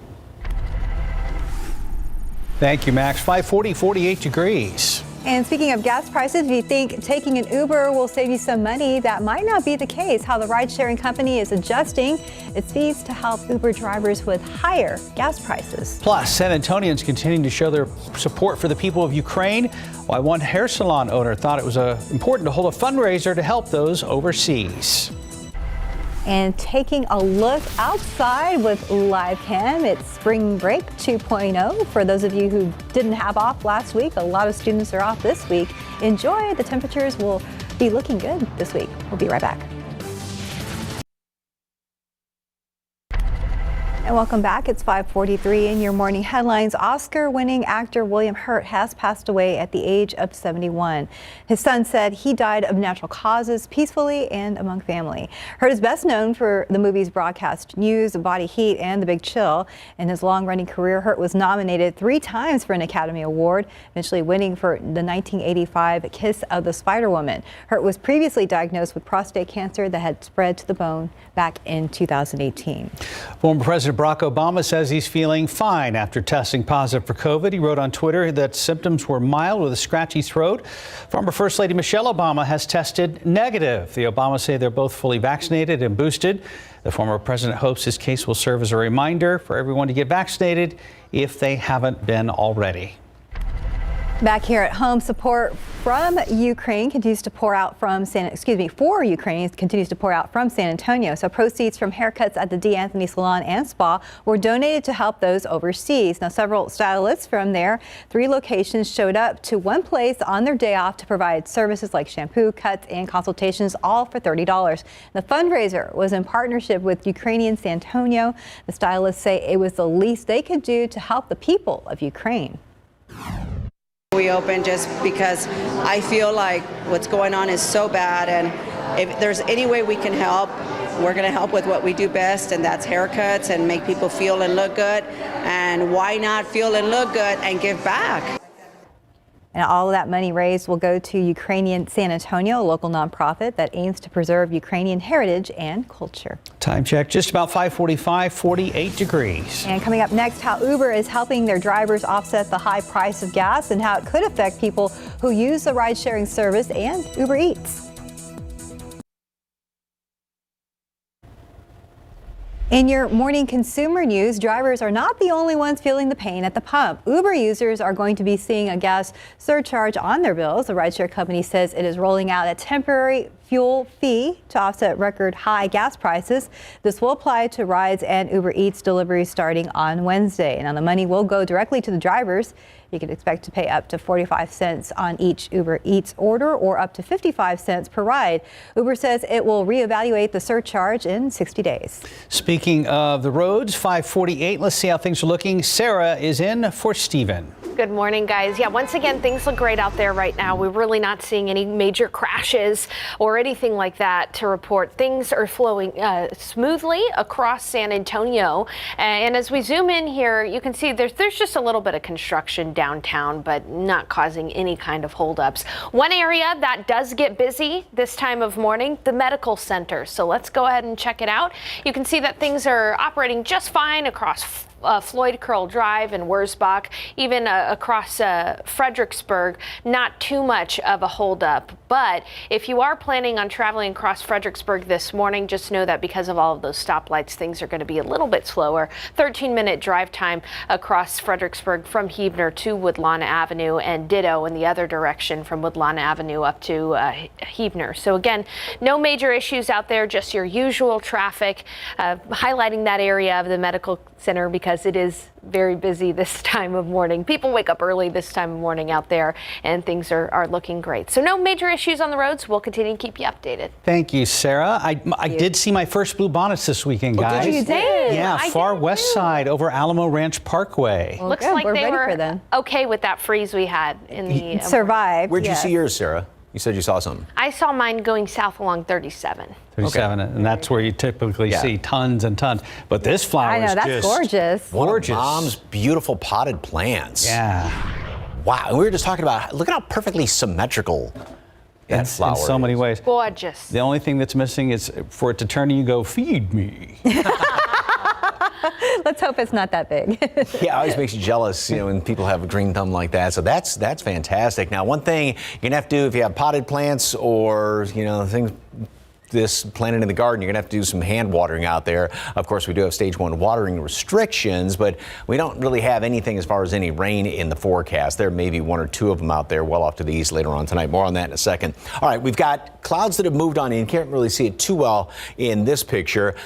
Thank you, Max. 540, 48 degrees. And speaking of gas prices, if you think taking an Uber will save you some money, that might not be the case. How the ride-sharing company is adjusting its fees to help Uber drivers with higher gas prices. Plus, San Antonians continuing to show their support for the people of Ukraine, while one hair salon owner thought it was important to hold a fundraiser to help those overseas. And taking a look outside with live cam, it's spring break 2.0. For those of you who didn't have off last week, a lot of students are off this week. Enjoy. The temperatures will be looking good this week. We'll be right back. And welcome back. It's 5:43 in your morning headlines. Oscar-winning actor William Hurt has passed away at the age of 71. His son said he died of natural causes, peacefully and among family. Hurt is best known for the movies Broadcast News, Body Heat, and The Big Chill. In his long-running career, Hurt was nominated 3 times for an Academy Award, eventually winning for the 1985 Kiss of the Spider Woman. Hurt was previously diagnosed with prostate cancer that had spread to the bone back in 2018. Former President Barack Obama says he's feeling fine after testing positive for COVID. He wrote on Twitter that symptoms were mild with a scratchy throat. Former First Lady Michelle Obama has tested negative. The Obamas say they're both fully vaccinated and boosted. The former president hopes his case will serve as a reminder for everyone to get vaccinated if they haven't been already. Back here at home, support from Ukraine continues to pour out from for Ukraine continues to pour out from San Antonio. So proceeds from haircuts at the D. Anthony Salon and Spa were donated to help those overseas. Now, several stylists from their 3 locations showed up to one place on their day off to provide services like shampoo, cuts, and consultations, all for $30. The fundraiser was in partnership with Ukrainian San Antonio. The stylists say it was the least they could do to help the people of Ukraine. We opened just because I feel like what's going on is so bad, and if there's any way we can help, we're going to help with what we do best, and that's haircuts and make people feel and look good. And why not feel and look good and give back? And all of that money raised will go to Ukrainian San Antonio, a local nonprofit that aims to preserve Ukrainian heritage and culture. Time check, just about 5:45, 48 degrees. And coming up next, how Uber is helping their drivers offset the high price of gas and how it could affect people who use the ride-sharing service and Uber Eats. In your morning consumer news, drivers are not the only ones feeling the pain at the pump. Uber users are going to be seeing a gas surcharge on their bills. The rideshare company says it is rolling out a temporary fuel fee to offset record high gas prices. This will apply to rides and Uber Eats deliveries starting on Wednesday. And the money will go directly to the drivers. You can expect to pay up to 45 cents on each Uber Eats order or up to 55 cents per ride. Uber says it will reevaluate the surcharge in 60 days. Speaking of the roads, 5:48, let's see how things are looking. Sarah is in for Stephen. Good morning, guys. Yeah, once again, things look great out there right now. We're really not seeing any major crashes or anything like that to report. Things are flowing smoothly across San Antonio. And as we zoom in here, you can see there's just a little bit of construction downtown, but not causing any kind of holdups. One area that does get busy this time of morning, the medical center. So let's go ahead and check it out. You can see that things are operating just fine across Floyd Curl Drive and Wurzbach, even across Fredericksburg, not too much of a holdup. But if you are planning on traveling across Fredericksburg this morning, just know that because of all of those stoplights, things are going to be a little bit slower. 13-minute drive time across Fredericksburg from Huebner to Woodlawn Avenue, and ditto in the other direction from Woodlawn Avenue up to Huebner. So again, no major issues out there, just your usual traffic, highlighting that area of the medical center because it is very busy this time of morning. People wake up early this time of morning out there, and things are looking great. So no major issues on the roads. We'll continue to keep you updated. Thank you, Sarah. I did see my first blue bonnets this weekend, guys. You did? Yeah, far west side over Alamo Ranch Parkway. Well, looks like they were okay with that freeze we had in the survived. Where'd you see yours, Sarah? You said you saw something. I saw mine going south along 37. 37, and that's where you typically see tons and tons. But this flower is just gorgeous. Gorgeous. Mom's beautiful potted plants. Yeah. Wow. And we were just talking about, look at how perfectly symmetrical that flower in so many ways. Gorgeous. The only thing that's missing is for it to turn and you go, feed me. Let's hope it's not that big. Yeah, it always makes you jealous, when people have a green thumb like that. So that's fantastic. Now, one thing you're gonna have to do if you have potted plants or things this planted in the garden, you're gonna have to do some hand watering out there. Of course, we do have stage 1 watering restrictions, but we don't really have anything as far as any rain in the forecast. There may be 1 or 2 of them out there well off to the east later on tonight. More on that in a second. All right, we've got clouds that have moved on in. Can't really see it too well in this picture.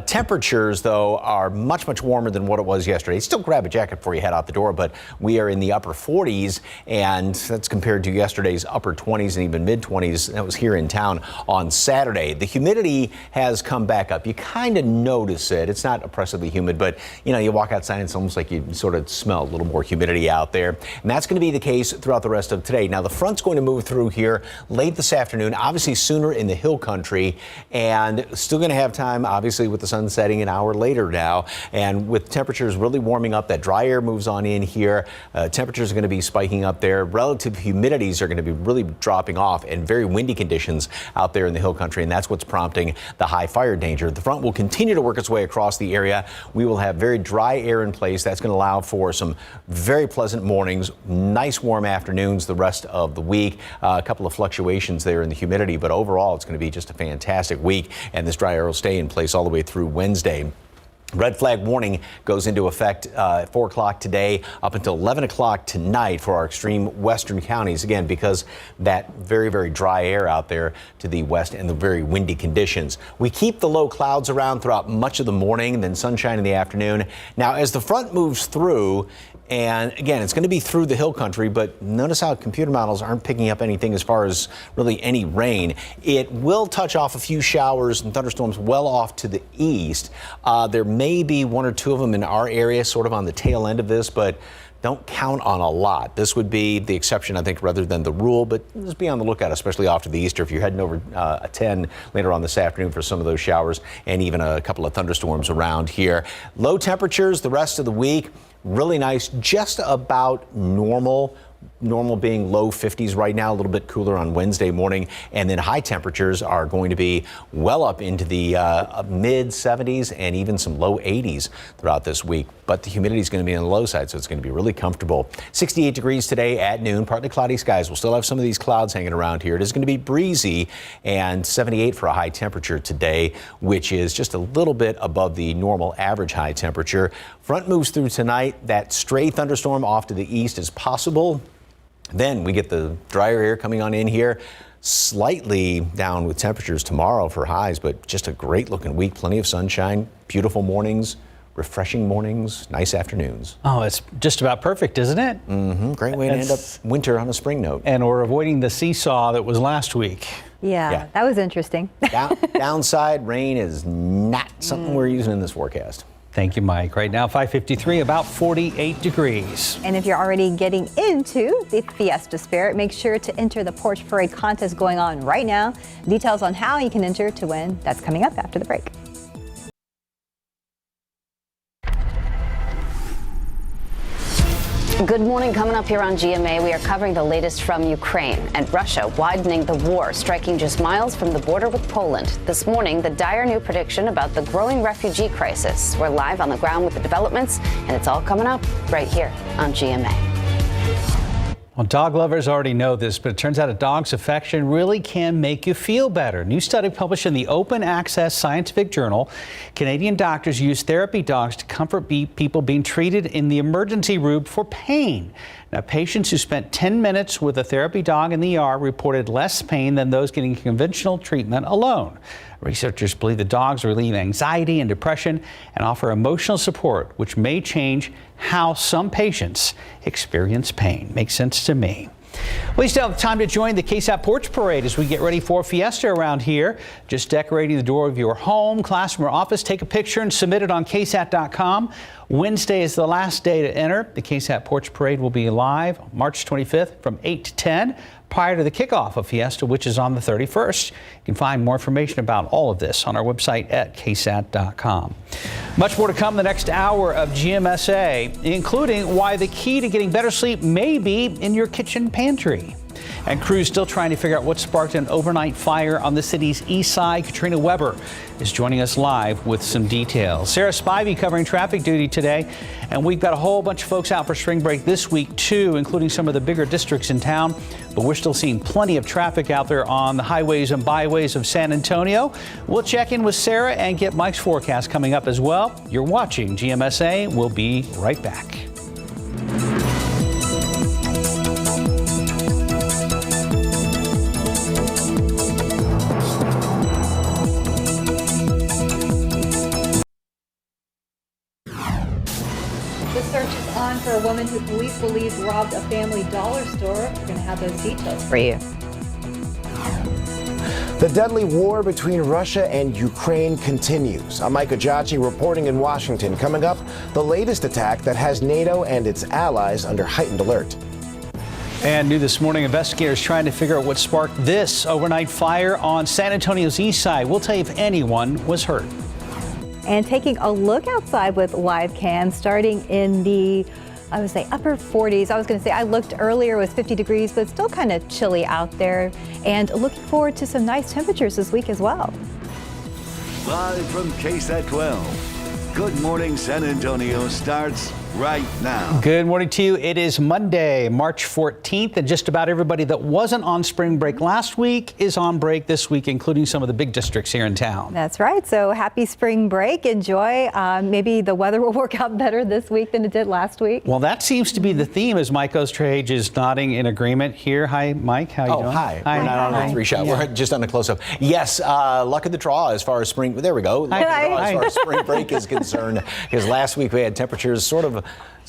Temperatures, though, are much warmer than what it was yesterday. Still grab a jacket before you head out the door, but we are in the upper 40s, and that's compared to yesterday's upper 20s and even mid-20s. That was here in town on Saturday. The humidity has come back up. You kind of notice it. It's not oppressively humid, but, you walk outside and it's almost like you sort of smell a little more humidity out there. And that's going to be the case throughout the rest of today. Now, the front's going to move through here late this afternoon, obviously sooner in the hill country, and still going to have time, obviously, with the sun setting an hour later now, and with temperatures really warming up, that dry air moves on in here. Temperatures are going to be spiking up there. Relative humidities are going to be really dropping off, and very windy conditions out there in the hill country, and that's what's prompting the high fire danger. The front will continue to work its way across the area. We will have very dry air in place. That's going to allow for some very pleasant mornings, nice warm afternoons the rest of the week. A couple of fluctuations there in the humidity, but overall it's going to be just a fantastic week, and this dry air will stay in place all the way through Wednesday. Red flag warning goes into effect at 4 o'clock today up until 11 o'clock tonight for our extreme western counties, again, because that very dry air out there to the west and the very windy conditions. We keep the low clouds around throughout much of the morning, then sunshine in the afternoon. Now, as the front moves through, and again, it's going to be through the hill country, but notice how computer models aren't picking up anything as far as really any rain. It will touch off a few showers and thunderstorms well off to the east. There may be 1 or 2 of them in our area, sort of on the tail end of this, but don't count on a lot. This would be the exception, I think, rather than the rule, but just be on the lookout, especially off to the east, or if you're heading over a 10 later on this afternoon for some of those showers and even a couple of thunderstorms around here. Low temperatures the rest of the week. Really nice, just about normal being low 50s right now, a little bit cooler on Wednesday morning, and then high temperatures are going to be well up into the mid 70s and even some low 80s throughout this week. But the humidity is going to be on the low side, so it's going to be really comfortable. 68 degrees today at noon, partly cloudy skies. We'll still have some of these clouds hanging around here. It is going to be breezy, and 78 for a high temperature today, which is just a little bit above the normal average high temperature. Front moves through tonight. That stray thunderstorm off to the east is possible. Then we get the drier air coming on in here. Slightly down with temperatures tomorrow for highs, but just a great looking week. Plenty of sunshine, beautiful mornings, refreshing mornings, nice afternoons. Oh, it's just about perfect, isn't it? Mm-hmm. Great way to end up winter on a spring note. And we're avoiding the seesaw that was last week. Yeah. That was interesting. Downside, rain is not something we're using in this forecast. Thank you, Mike. Right now, 5:53, about 48 degrees. And if you're already getting into the Fiesta spirit, make sure to enter the Porch Parade contest going on right now. Details on how you can enter to win, that's coming up after the break. Good morning. Coming up here on GMA, we are covering the latest from Ukraine and Russia widening the war, striking just miles from the border with Poland. This morning, the dire new prediction about the growing refugee crisis. We're live on the ground with the developments, and it's all coming up right here on GMA. Well, dog lovers already know this, but it turns out a dog's affection really can make you feel better. New study published in the Open Access Scientific Journal. Canadian doctors use therapy dogs to comfort people being treated in the emergency room for pain. Now, patients who spent 10 minutes with a therapy dog in the ER reported less pain than those getting conventional treatment alone. Researchers believe the dogs relieve anxiety and depression and offer emotional support, which may change how some patients experience pain. Makes sense to me. We still have time to join the KSAT Porch Parade as we get ready for Fiesta around here. Just decorating the door of your home, classroom, or office. Take a picture and submit it on KSAT.com. Wednesday is the last day to enter. The KSAT Porch Parade will be live March 25th from 8 to 10 prior to the kickoff of Fiesta, which is on the 31st. You can find more information about all of this on our website at KSAT.com. Much more to come in the next hour of GMSA, including why the key to getting better sleep may be in your kitchen pantry. And crews still trying to figure out what sparked an overnight fire on the city's east side. Katrina Weber is joining us live with some details. Sarah Spivey covering traffic duty today. And we've got a whole bunch of folks out for spring break this week, too, including some of the bigger districts in town. But we're still seeing plenty of traffic out there on the highways and byways of San Antonio. We'll check in with Sarah and get Mike's forecast coming up as well. You're watching GMSA. We'll be right back. For a woman who police believe robbed a family dollar store. We're going to have those details for you. The deadly war between Russia and Ukraine continues. I'm Mike Ajachi reporting in Washington. Coming up, the latest attack that has NATO and its allies under heightened alert. And new this morning, investigators trying to figure out what sparked this overnight fire on San Antonio's east side. We'll tell you if anyone was hurt. And taking a look outside with live cams starting in the I would say upper 40s. I was going to say I looked earlier, it was 50 degrees, but it's still kind of chilly out there. And looking forward to some nice temperatures this week as well. Live from KSAT 12. Good Morning San Antonio starts right now. Good morning to you. It is Monday, March 14th, and just about everybody that wasn't on spring break last week is on break this week, including some of the big districts here in town. That's right. So happy spring break. Enjoy. Maybe the weather will work out better this week than it did last week. Well, that seems to be the theme as Mike Ostrage is nodding in agreement here. Hi, Mike. How you doing? Hi. Hi. We're not on a three-shot. Yeah. We're just on a close-up. Yes, luck of the draw as far as spring. There we go. Luck of the draw as far as spring break is concerned. Because last week we had temperatures sort of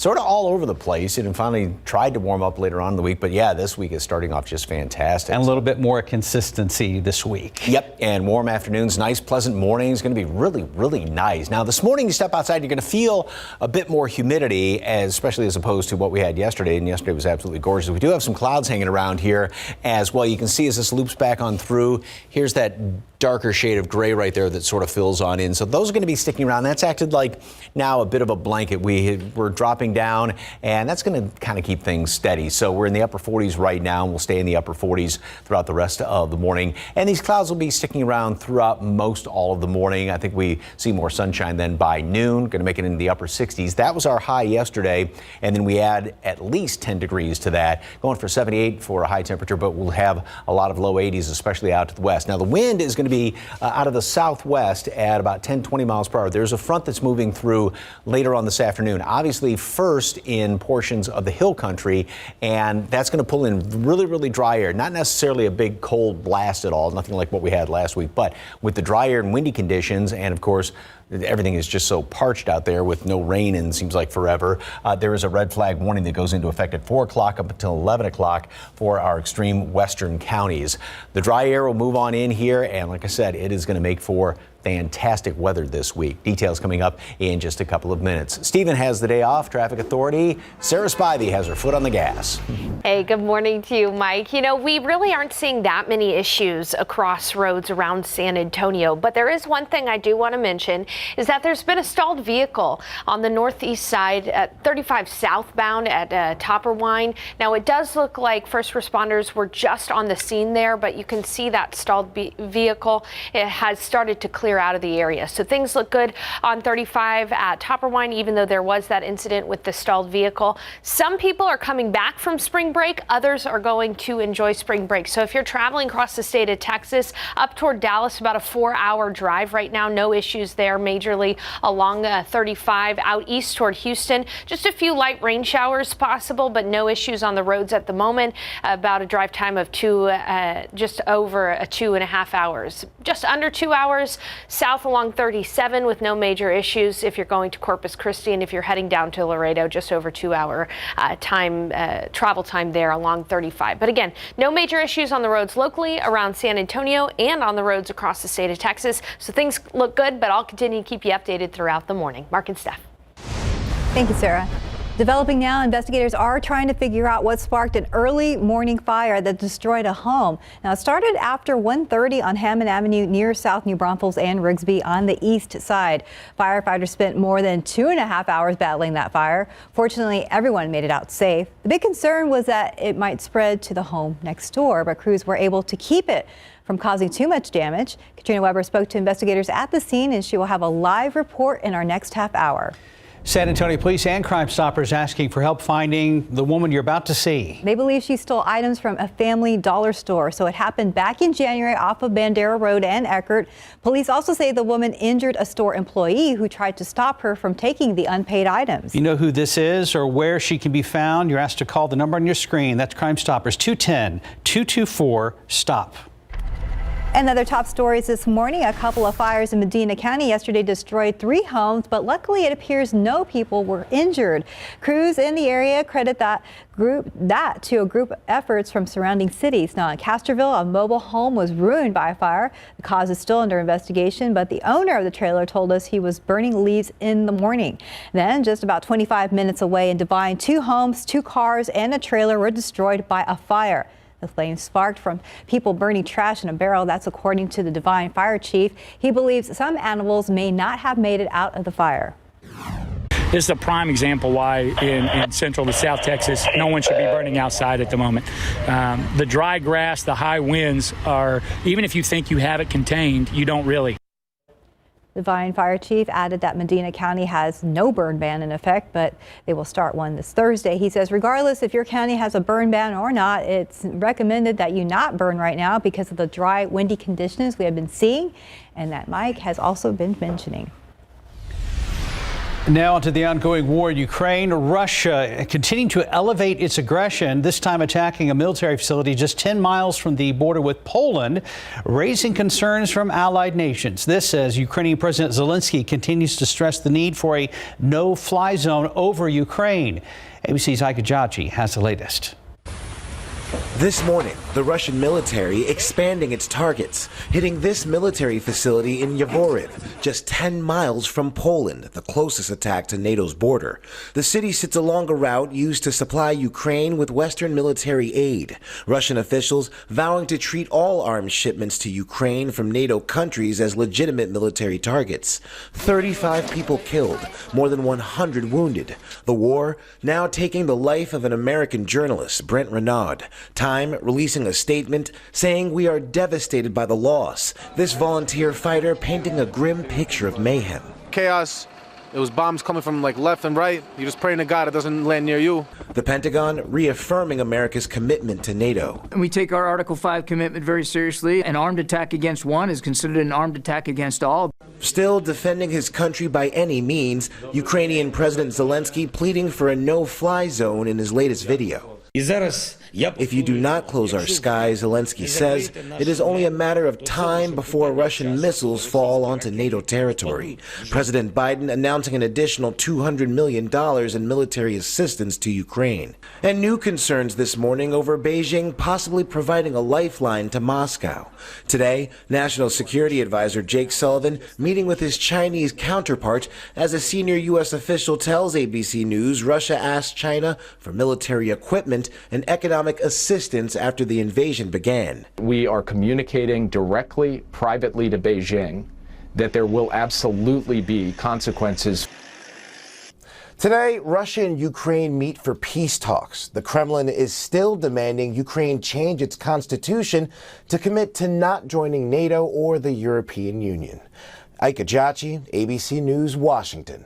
all over the place, and finally tried to warm up later on in the week. But yeah, this week is starting off just fantastic. And a little bit more consistency this week. Yep, and warm afternoons, nice pleasant mornings, going to be really, really nice. Now this morning you step outside, you're going to feel a bit more humidity, especially as opposed to what we had yesterday, and yesterday was absolutely gorgeous. We do have some clouds hanging around here as well. You can see as this loops back on through, here's that darker shade of gray right there that sort of fills on in. So those are going to be sticking around. That's acted like now a bit of a blanket. We're dropping down, and that's going to kind of keep things steady. So we're in the upper 40s right now, and we'll stay in the upper 40s throughout the rest of the morning. And these clouds will be sticking around throughout most all of the morning. I think we see more sunshine then by noon, going to make it into the upper 60s. That was our high yesterday, and then we add at least 10 degrees to that, going for 78 for a high temperature, but we'll have a lot of low 80s, especially out to the west. Now the wind is going to be out of the southwest at about 10-20 miles per hour. There's a front that's moving through later on this afternoon, obviously first in portions of the hill country, and that's going to pull in really, really dry air. Not necessarily a big cold blast at all, nothing like what we had last week, but with the dry air and windy conditions, and of course everything is just so parched out there with no rain in seems like forever. There is a red flag warning that goes into effect at 4 o'clock up until 11 o'clock for our extreme western counties. The dry air will move on in here, and like I said, it is going to make for fantastic weather this week. Details coming up in just a couple of minutes. Stephen has the day off. Traffic Authority Sarah Spivey has her foot on the gas. Hey, good morning to you, Mike. You know, we really aren't seeing that many issues across roads around San Antonio, but there is one thing I do want to mention is that there's been a stalled vehicle on the northeast side at 35 southbound at Topperwine. Now, it does look like first responders were just on the scene there, but you can see that stalled vehicle. It has started to clear out of the area. So things look good on 35 at Topperwine, even though there was that incident with the stalled vehicle. Some people are coming back from spring break. Others are going to enjoy spring break. So if you're traveling across the state of Texas up toward Dallas, about a 4-hour drive right now. No issues there majorly along 35 out east toward Houston. Just a few light rain showers possible, but no issues on the roads at the moment. About a drive time of just over 2.5 hours. Just under 2 hours south along 37 with no major issues if you're going to Corpus Christi, and if you're heading down to Laredo, just over 2 hour travel time there along 35. But again, no major issues on the roads locally around San Antonio and on the roads across the state of Texas. So things look good, but I'll continue to keep you updated throughout the morning. Mark and Steph. Thank you, Sarah. Developing now, investigators are trying to figure out what sparked an early morning fire that destroyed a home. Now, it started after 1:30 on Hammond Avenue near South New Braunfels and Rigsby on the east side. Firefighters spent more than 2.5 hours battling that fire. Fortunately, everyone made it out safe. The big concern was that it might spread to the home next door, but crews were able to keep it from causing too much damage. Katrina Weber spoke to investigators at the scene, and she will have a live report in our next half hour. San Antonio police and Crime Stoppers asking for help finding the woman you're about to see. They believe she stole items from a family dollar store. So it happened back in January off of Bandera Road and Eckert. Police also say the woman injured a store employee who tried to stop her from taking the unpaid items. You know who this is or where she can be found? You're asked to call the number on your screen. That's Crime Stoppers, 210-224-STOP. And other top stories this morning. A couple of fires in Medina County yesterday destroyed 3 homes, but luckily it appears no people were injured. Crews in the area credit that to a group efforts from surrounding cities. Now in Castroville, a mobile home was ruined by a fire. The cause is still under investigation, but the owner of the trailer told us he was burning leaves in the morning. Then just about 25 minutes away in Devine, 2 homes, 2 cars, and a trailer were destroyed by a fire. The flames sparked from people burning trash in a barrel. That's according to the Devine fire chief. He believes some animals may not have made it out of the fire. This is a prime example why in central to South Texas, no one should be burning outside at the moment. The dry grass, the high winds are, even if you think you have it contained, you don't really. The Devine fire chief added that Medina County has no burn ban in effect, but they will start one this Thursday. He says regardless if your county has a burn ban or not, it's recommended that you not burn right now because of the dry, windy conditions we have been seeing and that Mike has also been mentioning. Now onto the ongoing war in Ukraine. Russia continuing to elevate its aggression, this time attacking a military facility just 10 miles from the border with Poland, raising concerns from allied nations. This as Ukrainian President Zelensky continues to stress the need for a no-fly zone over Ukraine. ABC's Ika Jachi has the latest. This morning, the Russian military expanding its targets, hitting this military facility in Yavoriv, just 10 miles from Poland, the closest attack to NATO's border. The city sits along a route used to supply Ukraine with Western military aid. Russian officials vowing to treat all arms shipments to Ukraine from NATO countries as legitimate military targets. 35 people killed, more than 100 wounded. The war now taking the life of an American journalist, Brent Renaud. Time releasing a statement saying we are devastated by the loss. This volunteer fighter painting a grim picture of mayhem. Chaos. It was bombs coming from like left and right. You're just praying to God it doesn't land near you. The Pentagon reaffirming America's commitment to NATO. And we take our Article 5 commitment very seriously. An armed attack against one is considered an armed attack against all. Still defending his country by any means, Ukrainian President Zelensky pleading for a no-fly zone in his latest video. If you do not close our skies, Zelensky says, it is only a matter of time before Russian missiles fall onto NATO territory. President Biden announcing an additional $200 million in military assistance to Ukraine. And new concerns this morning over Beijing possibly providing a lifeline to Moscow. Today, National Security Advisor Jake Sullivan meeting with his Chinese counterpart as a senior U.S. official tells ABC News Russia asked China for military equipment and economic assistance after the invasion began. We are communicating directly, privately to Beijing that there will absolutely be consequences. Today, Russia and Ukraine meet for peace talks. The Kremlin is still demanding Ukraine change its constitution to commit to not joining NATO or the European Union. Ike Ajachi, ABC News, Washington.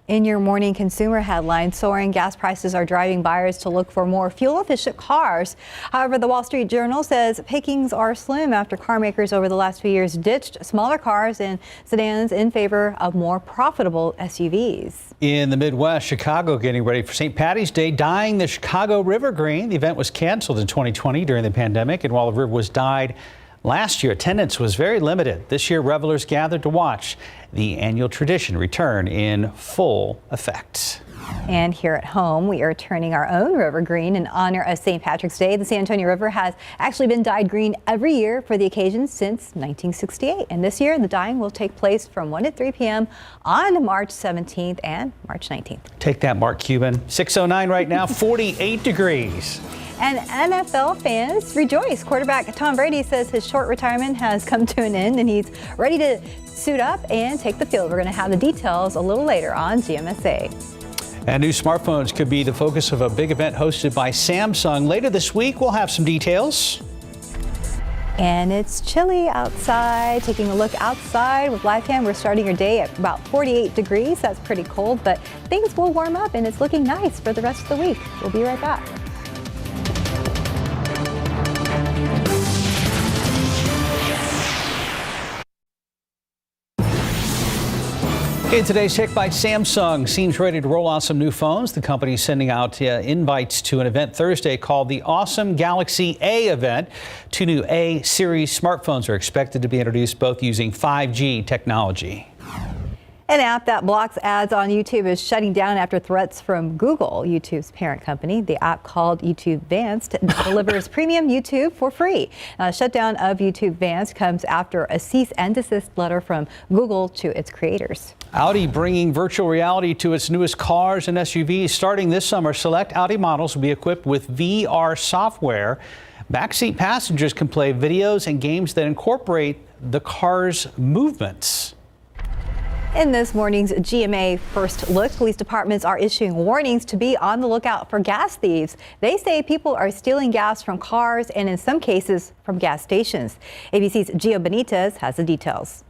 In your morning consumer headlines, soaring gas prices are driving buyers to look for more fuel-efficient cars. However, the Wall Street Journal says pickings are slim after car makers over the last few years ditched smaller cars and sedans in favor of more profitable SUVs. In the Midwest, Chicago getting ready for St. Patty's Day, dyeing the Chicago River green. The event was canceled in 2020 during the pandemic, and while the river was dyed last year, attendance was very limited. This year, revelers gathered to watch the annual tradition return in full effect. And here at home, we are turning our own river green in honor of St. Patrick's Day. The San Antonio River has actually been dyed green every year for the occasion since 1968. And this year, the dyeing will take place from 1 to 3 p.m. on March 17th and March 19th. Take that, Mark Cuban. 6:09 right now, 48 degrees. And NFL fans rejoice. Quarterback Tom Brady says his short retirement has come to an end and he's ready to suit up and take the field. We're going to have the details a little later on GMSA. And new smartphones could be the focus of a big event hosted by Samsung. Later this week, we'll have some details. And it's chilly outside. Taking a look outside with live cam, we're starting your day at about 48 degrees. That's pretty cold, but things will warm up and it's looking nice for the rest of the week. We'll be right back. In today's Tech by Samsung seems ready to roll out some new phones. The company is sending out invites to an event Thursday called the Awesome Galaxy A event. 2 new A series smartphones are expected to be introduced, both using 5G technology. An app that blocks ads on YouTube is shutting down after threats from Google, YouTube's parent company. The app, called YouTube Advanced, delivers premium YouTube for free. Now, the shutdown of YouTube Advanced comes after a cease and desist letter from Google to its creators. Audi bringing virtual reality to its newest cars and SUVs. Starting this summer, select Audi models will be equipped with VR software. Backseat passengers can play videos and games that incorporate the car's movements. In this morning's GMA First Look, police departments are issuing warnings to be on the lookout for gas thieves. They say people are stealing gas from cars and in some cases from gas stations. ABC's Gio Benitez has the details.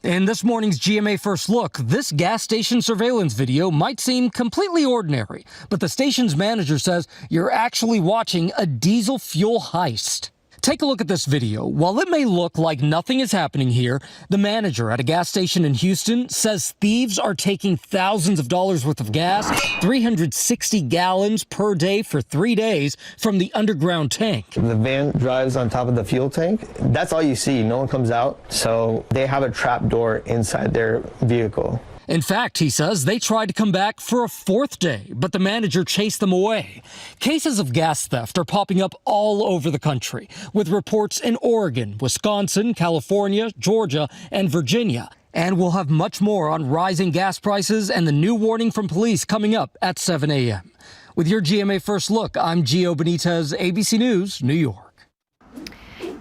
In this morning's GMA First Look, this gas station surveillance video might seem completely ordinary, but the station's manager says you're actually watching a diesel fuel heist. Take a look at this video. While it may look like nothing is happening here, the manager at a gas station in Houston says thieves are taking thousands of dollars worth of gas, 360 gallons per day for 3 days from the underground tank. The van drives on top of the fuel tank. That's all you see. No one comes out. So they have a trap door inside their vehicle. In fact, he says they tried to come back for a 4th day, but the manager chased them away. Cases of gas theft are popping up all over the country, with reports in Oregon, Wisconsin, California, Georgia, and Virginia. And we'll have much more on rising gas prices and the new warning from police coming up at 7 a.m. With your GMA First Look, I'm Gio Benitez, ABC News, New York.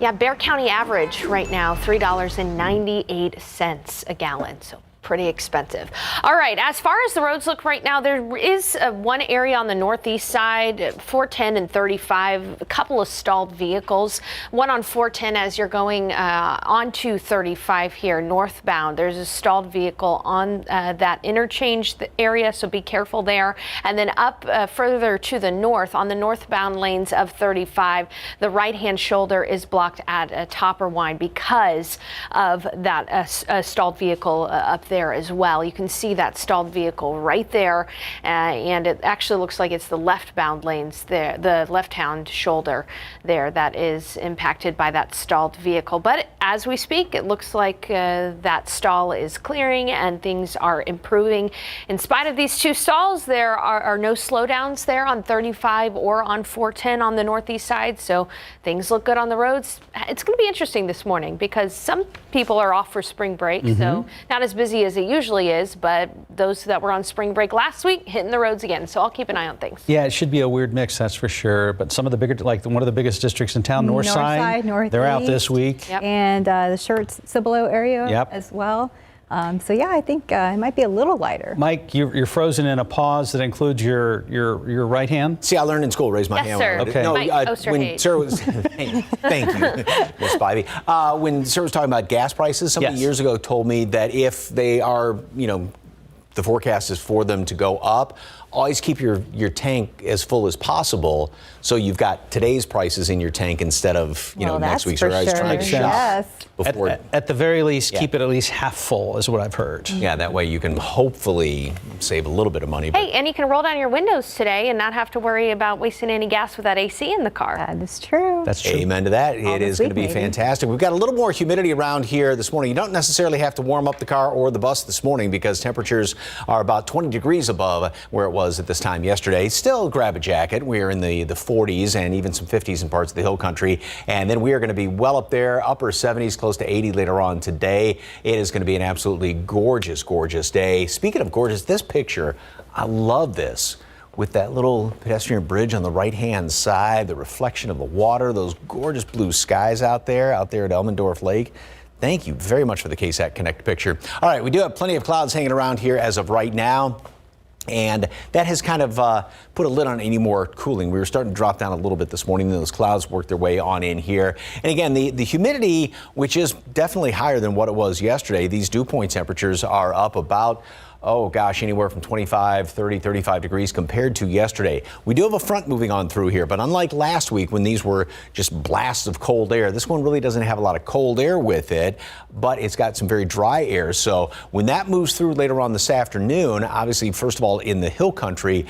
Yeah, Bexar County average right now, $3.98 a gallon. So pretty expensive. All right, as far as the roads look right now, there is one area on the northeast side, 410 and 35, a couple of stalled vehicles. One on 410 as you're going onto 35 here northbound. There's a stalled vehicle on that interchange area, so be careful there. And then up further to the north, on the northbound lanes of 35, the right-hand shoulder is blocked at Topperwine because of that stalled vehicle up there as well. You can see that stalled vehicle right there, and it actually looks like it's the leftbound lanes there, the left-hand shoulder there, that is impacted by that stalled vehicle. But as we speak, it looks like that stall is clearing and things are improving. In spite of these two stalls, there are no slowdowns there on 35 or on 410 on the northeast side, so things look good on the roads. It's going to be interesting this morning because some people are off for spring break, so not as busy as it usually is, but those that were on spring break last week hitting the roads again, so I'll keep an eye on things. Yeah, it should be a weird mix, that's for sure, but some of the bigger, like one of the biggest districts in town, Northside, they're out this week. Yep. And the Schertz Cibolo area as well. So yeah, I think it might be a little lighter. Mike, you're frozen in a pause that includes your right hand. See, I learned in school, raise my hand. Sir. Okay. No, Mike when Sarah was, thank you, Miss Spivey. When Sarah was talking about gas prices, somebody years ago told me that if they are, the forecast is for them to go up, always keep your tank as full as possible, so you've got today's prices in your tank instead of next week's. Or I was trying to shop before. At the very least, keep it at least half full, is what I've heard. Yeah, that way you can hopefully save a little bit of money. Hey, and you can roll down your windows today and not have to worry about wasting any gas with that AC in the car. That is true. That's true. Amen to that. It is going to be fantastic. We've got a little more humidity around here this morning. You don't necessarily have to warm up the car or the bus this morning because temperatures are about 20 degrees above where it was at this time yesterday. Still grab a jacket. We're in the 40s and even some 50s in parts of the hill country. And then we are going to be well up there, upper 70s, close to 80 later on today. It is going to be an absolutely gorgeous, gorgeous day. Speaking of gorgeous, this picture, I love this. With that little pedestrian bridge on the right-hand side, the reflection of the water, those gorgeous blue skies out there at Elmendorf Lake. Thank you very much for the KSAT Connect picture. All right, we do have plenty of clouds hanging around here as of right now. And that has kind of put a lid on any more cooling. We were starting to drop down a little bit this morning, and those clouds worked their way on in here. And again, the humidity, which is definitely higher than what it was yesterday, these dew point temperatures are up about, anywhere from 25, 30, 35 degrees compared to yesterday. We do have a front moving on through here, but unlike last week when these were just blasts of cold air, this one really doesn't have a lot of cold air with it, but it's got some very dry air. So when that moves through later on this afternoon, obviously, first of all, in the hill country,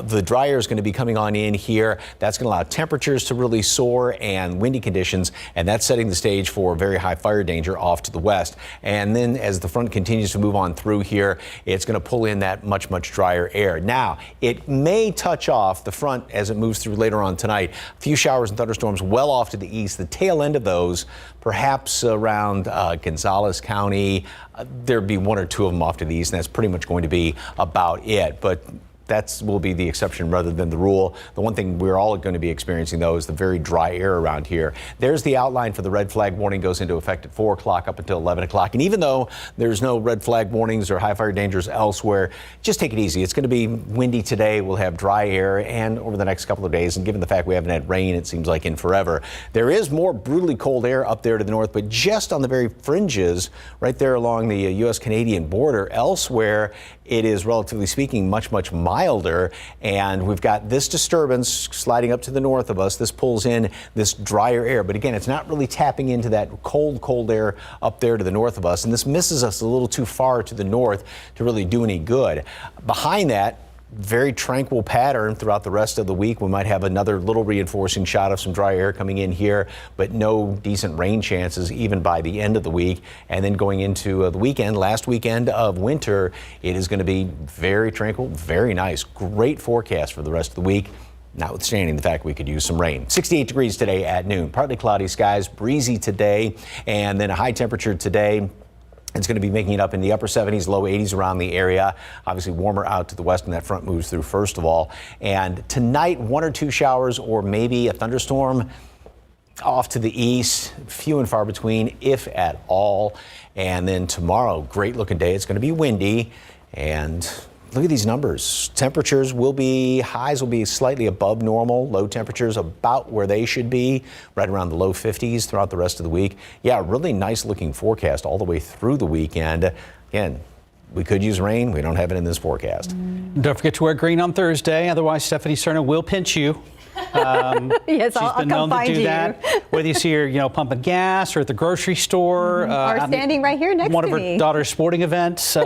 the dry air is going to be coming on in here. That's going to allow temperatures to really soar and windy conditions, and that's setting the stage for very high fire danger off to the west. And then as the front continues to move on through here, it's going to pull in that much drier air. Now, it may touch off the front as it moves through later on tonight. A few showers and thunderstorms well off to the east. The tail end of those, perhaps around Gonzales County. There'd be one or two of them off to the east, and that's pretty much going to be about it. But that will be the exception rather than the rule. The one thing we're all going to be experiencing, though, is the very dry air around here. There's the outline for the red flag warning, goes into effect at 4 o'clock up until 11 o'clock. And even though there's no red flag warnings or high fire dangers elsewhere, just take it easy. It's going to be windy today. We'll have dry air, and over the next couple of days, and given the fact we haven't had rain, it seems like in forever, there is more brutally cold air up there to the north, but just on the very fringes, right there along the U.S.-Canadian border. Elsewhere, it is, relatively speaking, much milder, and we've got this disturbance sliding up to the north of us. This pulls in this drier air, but again, it's not really tapping into that cold air up there to the north of us, and this misses us a little too far to the north to really do any good. Behind that, very tranquil pattern throughout the rest of the week. We might have another little reinforcing shot of some dry air coming in here, but no decent rain chances even by the end of the week. And then going into the weekend, last weekend of winter, it is going to be very tranquil, very nice. Great forecast for the rest of the week, notwithstanding the fact we could use some rain. 68 degrees today at noon. Partly cloudy skies, breezy today, and then a high temperature today. It's going to be making it up in the upper 70s, low 80s around the area. Obviously warmer out to the west, and that front moves through first of all. And tonight, 1 or 2 showers or maybe a thunderstorm off to the east, few and far between, if at all. And then tomorrow, great looking day. It's going to be windy, and look at these numbers. Temperatures will be, highs will be slightly above normal. Low temperatures about where they should be, right around the low 50s throughout the rest of the week. Yeah, really nice looking forecast all the way through the weekend. Again, we could use rain. We don't have it in this forecast. Don't forget to wear green on Thursday. Otherwise, Stephanie Cerna will pinch you. Yes, she's I'll been come known to find do you. that. Whether you see her, pumping gas or at the grocery store. Or standing right here next one to of her me. daughter's sporting events.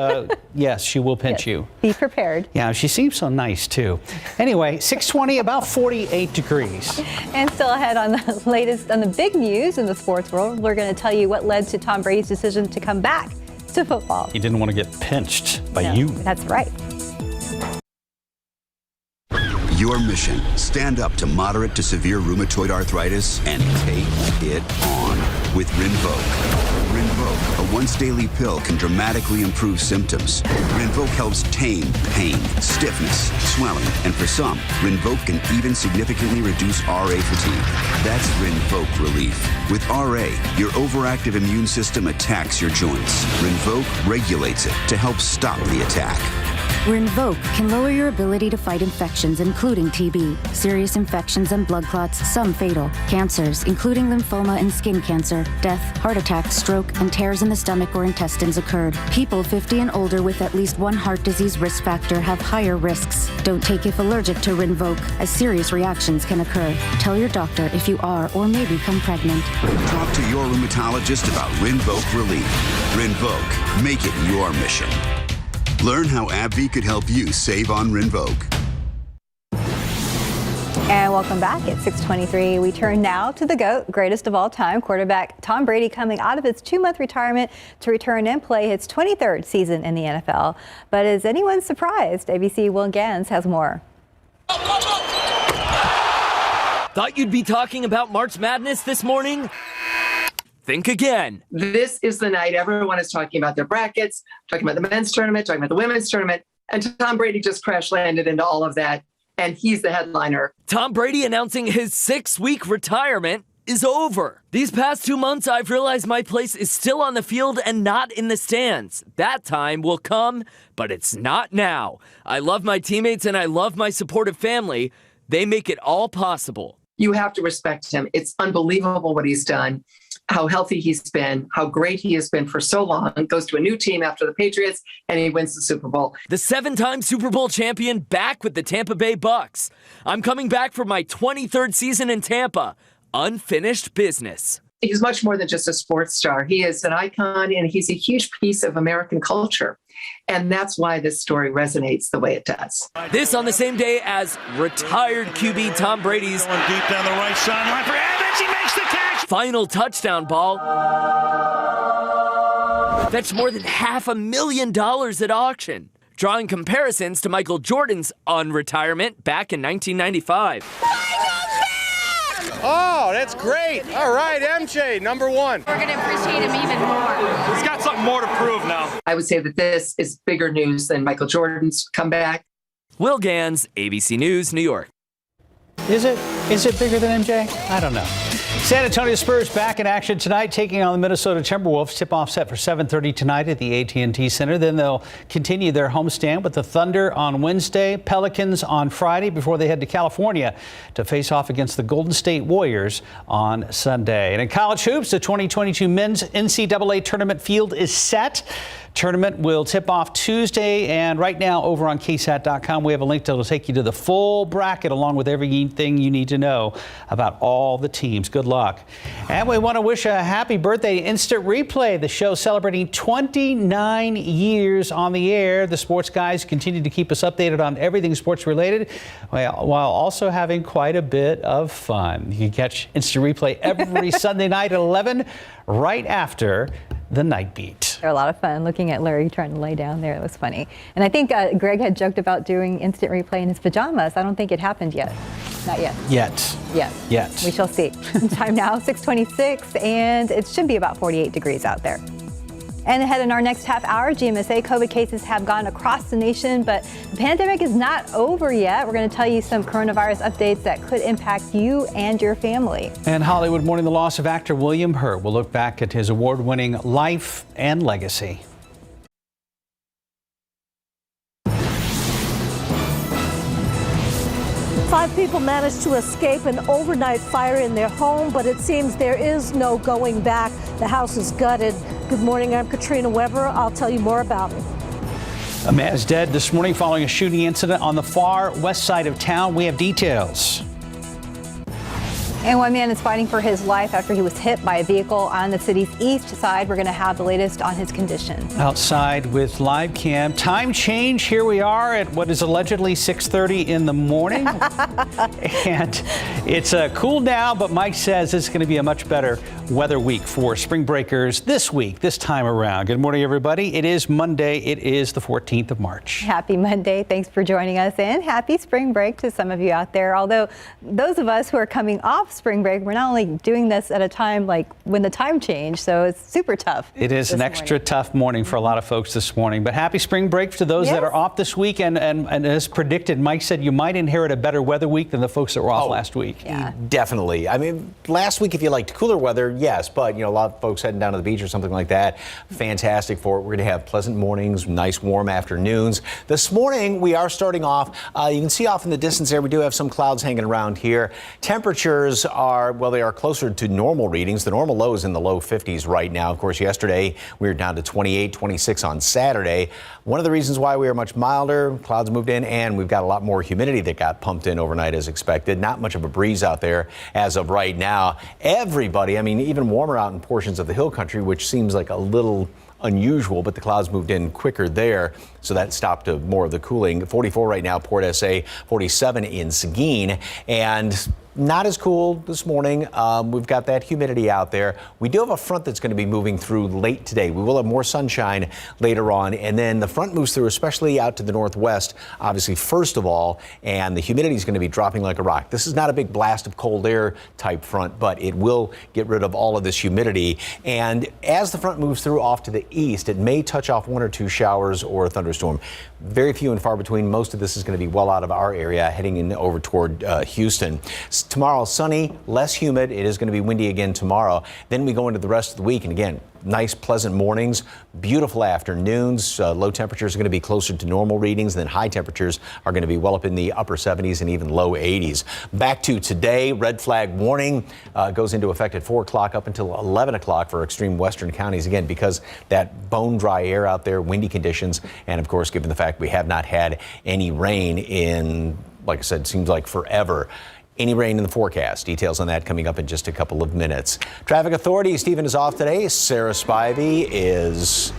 Yes, she will pinch you. Be prepared. Yeah, she seems so nice, too. Anyway, 6:20, about 48 degrees. And still ahead on the latest, on the big news in the sports world, we're going to tell you what led to Tom Brady's decision to come back to football. He didn't want to get pinched by you. That's right. Your mission, stand up to moderate to severe rheumatoid arthritis and take it on with Rinvoq. Rinvoq, a once-daily pill, can dramatically improve symptoms. Rinvoq helps tame pain, stiffness, swelling, and for some, Rinvoq can even significantly reduce RA fatigue. That's Rinvoq relief. With RA, your overactive immune system attacks your joints. Rinvoq regulates it to help stop the attack. Rinvoq can lower your ability to fight infections, including TB, serious infections and blood clots, some fatal, cancers, including lymphoma and skin cancer, death, heart attack, stroke, and tears in the stomach or intestines occurred. People 50 and older with at least one heart disease risk factor have higher risks. Don't take if allergic to Rinvoq, as serious reactions can occur. Tell your doctor if you are or may become pregnant. Talk to your rheumatologist about Rinvoq relief. Rinvoq, make it your mission. Learn how AbbVie could help you save on Rinvoq. And welcome back at 6:23. We turn now to the GOAT, greatest of all time, quarterback Tom Brady, coming out of his 2-month retirement to return and play his 23rd season in the NFL. But is anyone surprised? ABC Will Gans has more. Thought you'd be talking about March Madness this morning? Think again. This is the night everyone is talking about their brackets, talking about the men's tournament, talking about the women's tournament, and Tom Brady just crash landed into all of that, and he's the headliner. Tom Brady announcing his 6-week retirement is over. These past 2 months, I've realized my place is still on the field and not in the stands. That time will come, but it's not now. I love my teammates and I love my supportive family. They make it all possible. You have to respect him. It's unbelievable what he's done, how healthy he's been, how great he has been for so long. Goes to a new team after the Patriots, and he wins the Super Bowl. The 7-time Super Bowl champion back with the Tampa Bay Bucks. I'm coming back for my 23rd season in Tampa. Unfinished business. He's much more than just a sports star. He is an icon, and he's a huge piece of American culture. And that's why this story resonates the way it does. This on the same day as retired QB Tom Brady's one deep down the right sideline for Evans. He makes the catch. Final touchdown ball. Fetched more than $500,000 at auction. Drawing comparisons to Michael Jordan's unretirement back in 1995. Oh, that's great. All right, MJ, number one. We're going to appreciate him even more. He's got something more to prove now. I would say that this is bigger news than Michael Jordan's comeback. Will Gans, ABC News, New York. Is it bigger than MJ? I don't know. San Antonio Spurs back in action tonight, taking on the Minnesota Timberwolves. Tip-off set for 7:30 tonight at the AT&T Center. Then they'll continue their homestand with the Thunder on Wednesday, Pelicans on Friday, before they head to California to face off against the Golden State Warriors on Sunday. And in college hoops, the 2022 men's NCAA tournament field is set. Tournament will tip off Tuesday, and right now over on KSAT.com we have a link that will take you to the full bracket along with everything you need to know about all the teams. Good luck. And we want to wish a happy birthday to Instant Replay, the show celebrating 29 years on the air. The sports guys continue to keep us updated on everything sports related while also having quite a bit of fun. You can catch Instant Replay every Sunday night at 11 right after the night beat. They're a lot of fun. Looking at Larry trying to lay down there, it was funny. And I think Greg had joked about doing Instant Replay in his pajamas. I don't think it happened yet. Not yet. Yet. We shall see. Time now, 6:26, and it should be about 48 degrees out there. And ahead in our next half hour, GMSA COVID cases have gone across the nation, but the pandemic is not over yet. We're going to tell you some coronavirus updates that could impact you and your family. And Hollywood mourning the loss of actor William Hurt. We'll look back at his award-winning life and legacy. Five people managed to escape an overnight fire in their home, but it seems there is no going back. The house is gutted. Good morning, I'm Katrina Weber. I'll tell you more about it. A man is dead this morning following a shooting incident on the far west side of town. We have details. And one man is fighting for his life after he was hit by a vehicle on the city's east side. We're going to have the latest on his condition. Outside with live cam. Time change. Here we are at what is allegedly 6:30 in the morning. And it's cool now, but Mike says it's going to be a much better weather week for spring breakers this week, this time around. Good morning, everybody. It is Monday. It is the 14th of March. Happy Monday. Thanks for joining us, and happy spring break to some of you out there. Although those of us who are coming off spring break, we're not only doing this at a time like when the time changed, so it's super tough. It is an extra tough morning for a lot of folks this morning, but happy spring break to those that are off this week. And as predicted, Mike said you might inherit a better weather week than the folks that were off last week. Yeah. Definitely. I mean, last week, if you liked cooler weather, yes, but, a lot of folks heading down to the beach or something like that, fantastic for it. We're going to have pleasant mornings, nice warm afternoons. This morning, we are starting off, you can see off in the distance there, we do have some clouds hanging around here. Temperatures are, well, they are closer to normal readings. The normal low is in the low 50s right now. Of course, yesterday, we were down to 28, 26 on Saturday. One of the reasons why we are much milder, clouds moved in, and we've got a lot more humidity that got pumped in overnight as expected. Not much of a breeze out there as of right now. Everybody, I mean, even warmer out in portions of the hill country, which seems like a little unusual, but the clouds moved in quicker there, so that stopped more of the cooling. 44 right now, Port SA, 47 in Seguin, and not as cool this morning. We've got that humidity out there. We do have a front that's going to be moving through late today. We will have more sunshine later on, and then the front moves through, especially out to the northwest, obviously, first of all, and the humidity is going to be dropping like a rock. This is not a big blast of cold air type front, but it will get rid of all of this humidity. And as the front moves through off to the east, it may touch off one or two showers or a thunderstorm. Very few and far between. Most of this is going to be well out of our area, heading in over toward Houston. Tomorrow, sunny, less humid. It is going to be windy again tomorrow. Then we go into the rest of the week, and again, nice, pleasant mornings, beautiful afternoons. Low temperatures are going to be closer to normal readings, and then high temperatures are going to be well up in the upper 70s and even low 80s. Back to today, red flag warning goes into effect at 4 o'clock up until 11 o'clock for extreme western counties, again, because that bone dry air out there, windy conditions, and of course, given the fact we have not had any rain in, like I said, seems like forever. Any rain in the forecast. Details on that coming up in just a couple of minutes. Traffic Authority, Stephen is off today. Sarah Spivey is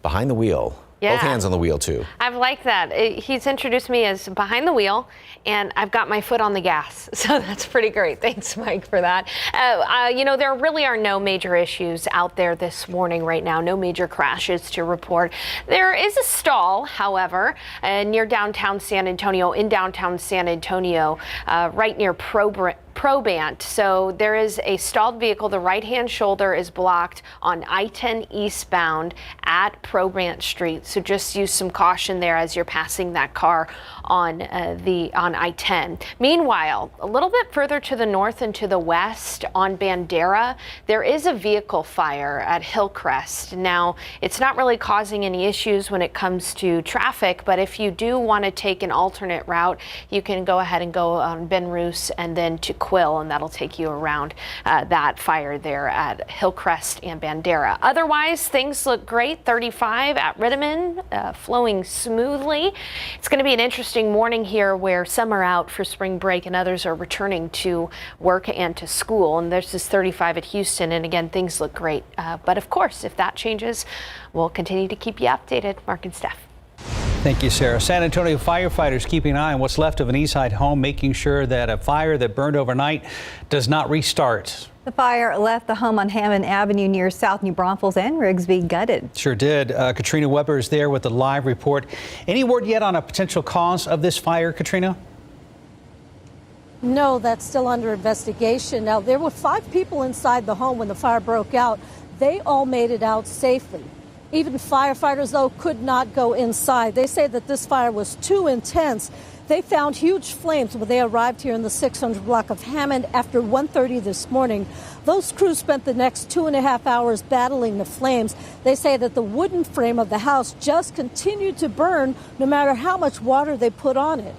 behind the wheel. Yeah. Both hands on the wheel, too. I've liked that. He's introduced me as behind the wheel, and I've got my foot on the gas. So that's pretty great. Thanks, Mike, for that. There really are no major issues out there this morning right now. No major crashes to report. There is a stall, however, near downtown San Antonio, right near Probant. So there is a stalled vehicle. The right-hand shoulder is blocked on I-10 eastbound at Probant Street. So just use some caution there as you're passing that car on I-10. Meanwhile, a little bit further to the north and to the west on Bandera, there is a vehicle fire at Hillcrest. Now, it's not really causing any issues when it comes to traffic, but if you do want to take an alternate route, you can go ahead and go on Ben Roos and then to Quill, and that'll take you around that fire there at Hillcrest and Bandera. Otherwise, things look great. 35 at Rittiman, flowing smoothly. It's going to be an interesting morning here where some are out for spring break and others are returning to work and to school. And there's this 35 at Houston, and again, things look great. But of course, if that changes, we'll continue to keep you updated. Mark and Steph. Thank you, Sarah. San Antonio firefighters keeping an eye on what's left of an Eastside home, making sure that a fire that burned overnight does not restart. The fire left the home on Hammond Avenue near South New Braunfels and Rigsby gutted. Sure did. Katrina Weber is there with the live report. Any word yet on a potential cause of this fire, Katrina? No, that's still under investigation. Now, there were 5 people inside the home when the fire broke out. They all made it out safely. Even firefighters, though, could not go inside. They say that this fire was too intense. They found huge flames when they arrived here in the 600 block of Hammond after 1:30 this morning. Those crews spent the next 2.5 hours battling the flames. They say that the wooden frame of the house just continued to burn no matter how much water they put on it.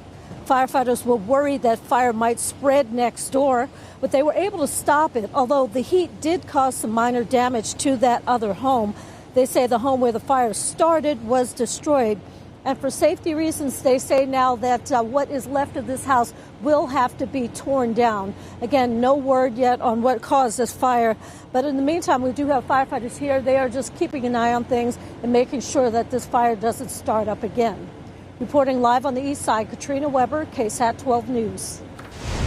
Firefighters were worried that fire might spread next door, but they were able to stop it, although the heat did cause some minor damage to that other home. They say the home where the fire started was destroyed. And for safety reasons, they say now that what is left of this house will have to be torn down. Again, no word yet on what caused this fire. But in the meantime, we do have firefighters here. They are just keeping an eye on things and making sure that this fire doesn't start up again. Reporting live on the east side, Katrina Weber, KSAT 12 News.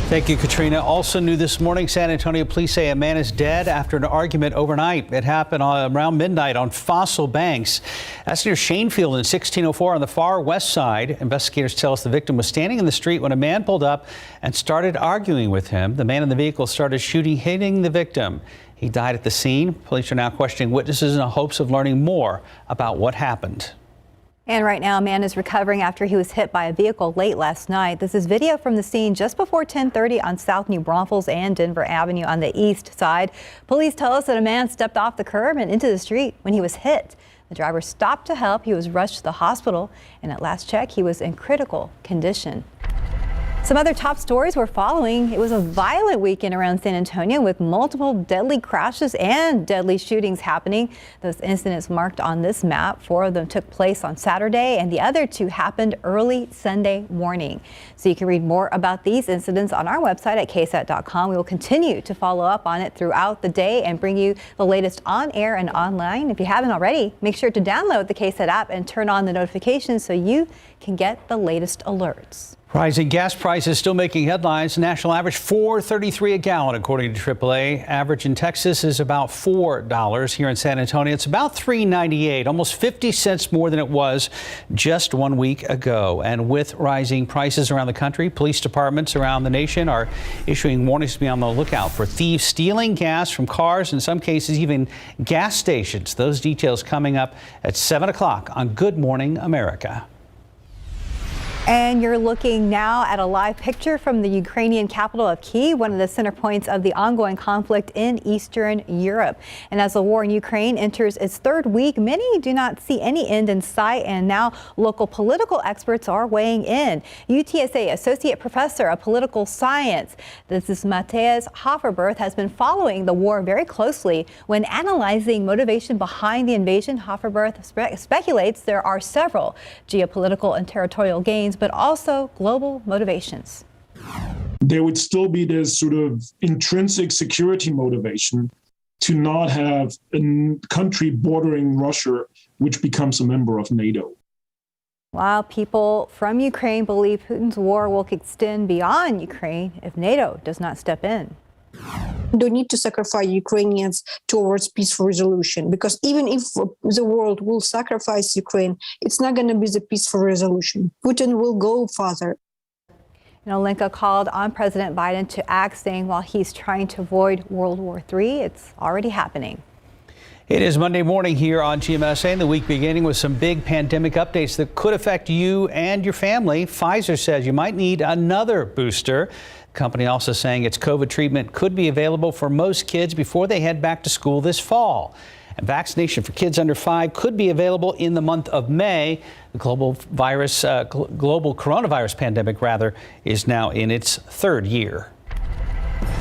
Thank you, Katrina. Also new this morning, San Antonio police say a man is dead after an argument overnight. It happened around midnight on Fossil Banks. That's near Shanefield in 1604 on the far west side. Investigators tell us the victim was standing in the street when a man pulled up and started arguing with him. The man in the vehicle started shooting, hitting the victim. He died at the scene. Police are now questioning witnesses in the hopes of learning more about what happened. And right now, a man is recovering after he was hit by a vehicle late last night. This is video from the scene just before 10:30 on South New Braunfels and Denver Avenue on the east side. Police tell us that a man stepped off the curb and into the street when he was hit. The driver stopped to help. He was rushed to the hospital, and at last check, he was in critical condition. Some other top stories we're following. It was a violent weekend around San Antonio with multiple deadly crashes and deadly shootings happening. Those incidents marked on this map, 4 of them took place on Saturday and the other 2 happened early Sunday morning. So you can read more about these incidents on our website at KSAT.com. We will continue to follow up on it throughout the day and bring you the latest on air and online. If you haven't already, make sure to download the KSAT app and turn on the notifications so you can get the latest alerts. Rising gas prices still making headlines. National average $4.33 a gallon, according to AAA. Average in Texas is about $4. Here in San Antonio, it's about $3.98, almost 50 cents more than it was just 1 week ago. And with rising prices around the country, police departments around the nation are issuing warnings to be on the lookout for thieves stealing gas from cars, in some cases even gas stations. Those details coming up at 7 o'clock on Good Morning America. And you're looking now at a live picture from the Ukrainian capital of Kyiv, one of the center points of the ongoing conflict in Eastern Europe. And as the war in Ukraine enters its 3rd week, many do not see any end in sight, and now local political experts are weighing in. UTSA Associate Professor of Political Science, this is Matthias Hofferberth, has been following the war very closely. When analyzing motivation behind the invasion, Hofferberth speculates there are several geopolitical and territorial gains, but also global motivations. There would still be this sort of intrinsic security motivation to not have a country bordering Russia which becomes a member of NATO. While people from Ukraine believe Putin's war will extend beyond Ukraine if NATO does not step in. Don't need to sacrifice Ukrainians towards peaceful resolution, because even if the world will sacrifice Ukraine, it's not going to be the peaceful resolution. Putin will go further. And Olenka called on President Biden to act, saying while he's trying to avoid World War III, it's already happening. It is Monday morning here on GMSA, and the week beginning with some big pandemic updates that could affect you and your family. Pfizer says you might need another booster. The company also saying its COVID treatment could be available for most kids before they head back to school this fall. And vaccination for kids under 5 could be available in the month of May. The global coronavirus pandemic, is now in its 3rd year.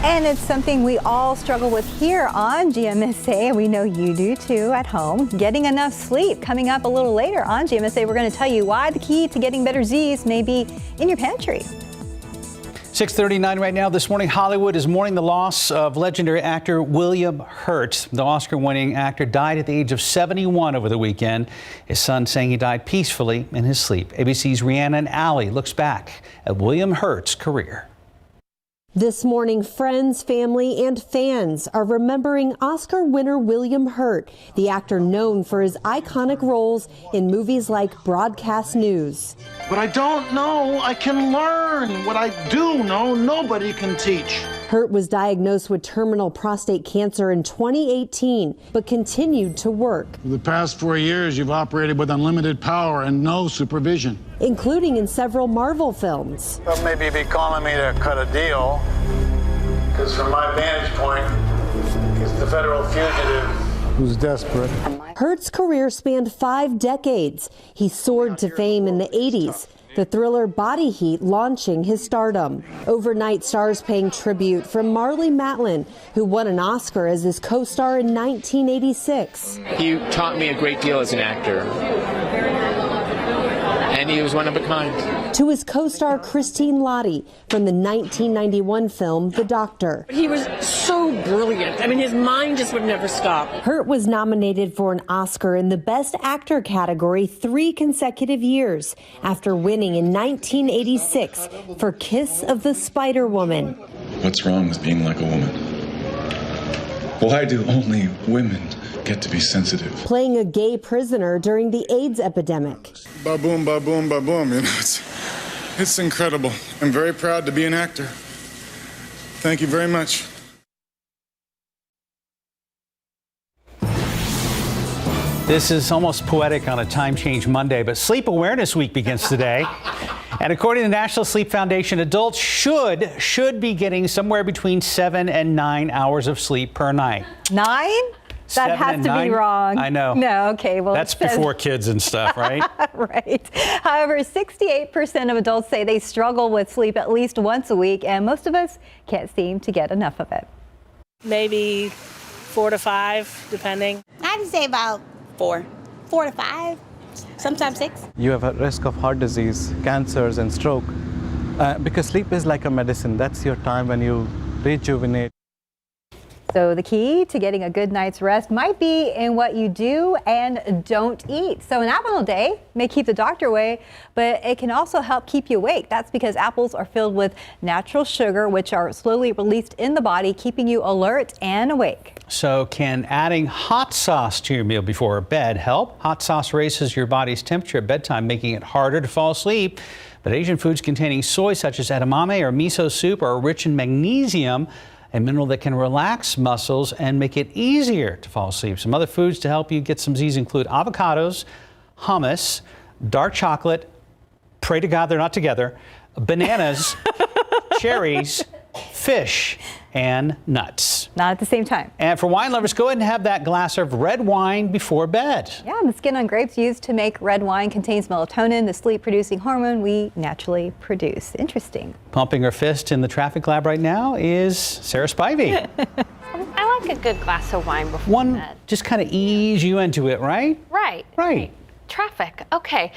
And it's something we all struggle with here on GMSA, and we know you do too at home. Getting enough sleep. Coming up a little later on GMSA, we're going to tell you why the key to getting better Z's may be in your pantry. 6:39 right now. This morning, Hollywood is mourning the loss of legendary actor William Hurt. The Oscar-winning actor died at the age of 71 over the weekend. His son saying he died peacefully in his sleep. ABC's Rhiannon Alley looks back at William Hurt's career. This morning, friends, family, and fans are remembering Oscar winner William Hurt, the actor known for his iconic roles in movies like Broadcast News. What I don't know, I can learn. What I do know, nobody can teach. Hurt was diagnosed with terminal prostate cancer in 2018, but continued to work. For the past 4 years, you've operated with unlimited power and no supervision, including in several Marvel films. They'll maybe be calling me to cut a deal, because from my vantage point, he's the federal fugitive who's desperate. Hurt's career spanned 5 decades. He soared to fame in the 80s. The thriller Body Heat launching his stardom. Overnight stars paying tribute from Marlee Matlin, who won an Oscar as his co-star in 1986. He taught me a great deal as an actor. and he was one of a kind. To his co-star Christine Lottie from the 1991 film The Doctor. He was so brilliant. I mean, his mind just would never stop. Hurt was nominated for an Oscar in the Best Actor category 3 consecutive years after winning in 1986 for Kiss of the Spider-Woman. What's wrong with being like a woman? Why do only women get to be sensitive? Playing a gay prisoner during the AIDS epidemic. Ba-boom, ba-boom, ba-boom. You know, it's incredible. I'm very proud to be an actor. Thank you very much. This is almost poetic on a time change Monday, but Sleep Awareness Week begins today. And according to the National Sleep Foundation, adults should be getting somewhere between 7 and 9 hours of sleep per night. 9? That has to be wrong. I know. No, okay. Well, that's before kids and stuff, right? Right. However, 68% of adults say they struggle with sleep at least once a week, and most of us can't seem to get enough of it. Maybe 4 to 5, depending. I'd say about 4 to 5, sometimes 6. You have a risk of heart disease, cancers, and stroke. Because sleep is like a medicine. That's your time when you rejuvenate. So the key to getting a good night's rest might be in what you do and don't eat. So an apple a day may keep the doctor away, but it can also help keep you awake. That's because apples are filled with natural sugar, which are slowly released in the body, keeping you alert and awake. So can adding hot sauce to your meal before bed help? Hot sauce raises your body's temperature at bedtime, making it harder to fall asleep. But Asian foods containing soy, such as edamame or miso soup, are rich in magnesium, a mineral that can relax muscles and make it easier to fall asleep. Some other foods to help you get some Z's include avocados, hummus, dark chocolate, pray to God they're not together, bananas, cherries, fish, and nuts. Not at the same time. And for wine lovers, go ahead and have that glass of red wine before bed. Yeah, the skin on grapes used to make red wine contains melatonin, the sleep-producing hormone we naturally produce. Interesting. Pumping her fist in the traffic lab right now is Sarah Spivey. I like a good glass of wine before bed. Just kind of ease you into it, right? Right. Traffic. Okay.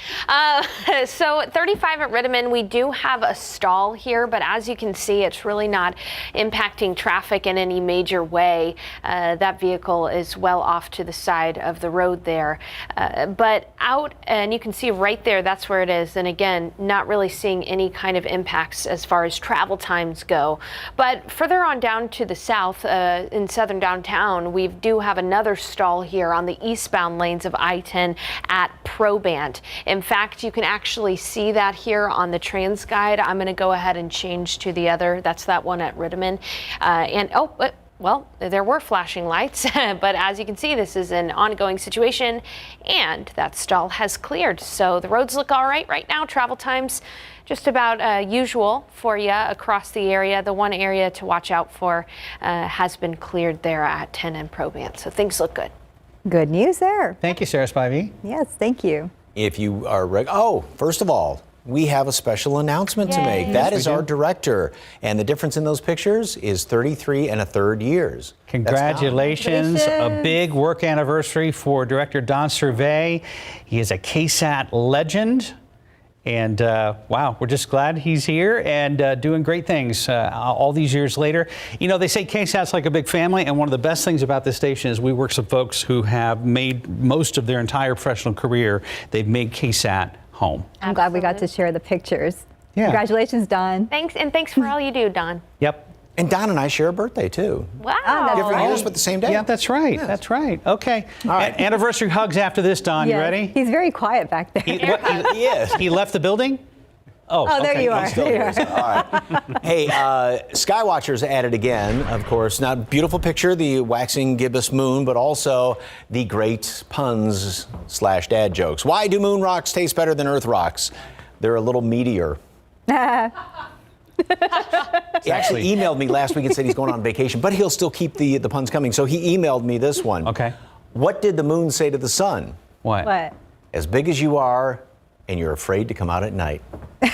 So 35 at Rittiman, we do have a stall here, but as you can see, it's really not impacting traffic in any major way. That vehicle is well off to the side of the road there. But out, and you can see right there, that's where it is. And again, not really seeing any kind of impacts as far as travel times go. But further on down to the south, in southern downtown, we do have another stall here on the eastbound lanes of I-10 at Probant. In fact, you can actually see that here on the Trans Guide. I'm going to go ahead and change to the other. That's that one at Rittiman. Well, there were flashing lights, but as you can see, this is an ongoing situation, and that stall has cleared. So the roads look all right now. Travel times just about usual for you across the area. The one area to watch out for has been cleared there at 10 and Probant. So things look good. Good news there. Thank you, Sarah Spivey. Yes, thank you. If you are, first of all, we have a special announcement to make. Yay. That Yes, is we our do. director. And the difference in those pictures is 33 and a third years. Congratulations. A big work anniversary for director Don Survey. He is a KSAT legend. And wow, we're just glad he's here and doing great things all these years later. You know, they say KSAT's like a big family, and one of the best things about this station is we work with some folks who have made most of their entire professional career. They've made KSAT home. I'm glad we got to share the pictures. Yeah. Congratulations, Don. Thanks, and thanks for all you do, Don. Yep. And Don and I share a birthday, too. Wow. Different years, but the same day. Yeah, that's right. Yes. That's right. Okay. All right. Anniversary hugs after this, Don. You Yes. ready? He's very quiet back there. He is. He left the building? Oh, there okay. you are. He's still here, so, all right. Hey, Skywatchers at it again, of course. Now, beautiful picture, the waxing gibbous moon, but also the great puns / dad jokes. Why do moon rocks taste better than Earth rocks? They're a little meatier. He actually emailed me last week and said he's going on vacation, but he'll still keep the puns coming. So he emailed me this one. Okay. What did the moon say to the sun? What? What? As big as you are, and you're afraid to come out at night. Those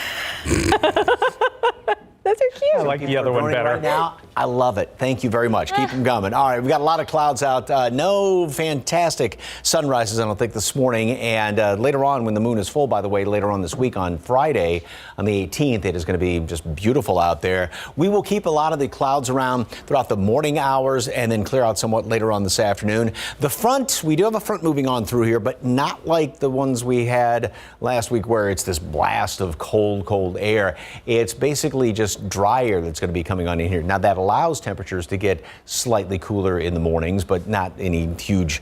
are cute. you. I like the other one better. Right now, I love it. Thank you very much. Keep them coming. All right, we've got a lot of clouds out. No fantastic sunrises, I don't think, this morning. And later on, when the moon is full, by the way, later on this week on Friday, on the 18th, it is going to be just beautiful out there. We will keep a lot of the clouds around throughout the morning hours and then clear out somewhat later on this afternoon. The front, we do have a front moving on through here, but not like the ones we had last week where it's this blast of cold air. It's basically just dry air that's going to be coming on in here. Now, that allows temperatures to get slightly cooler in the mornings, but not any huge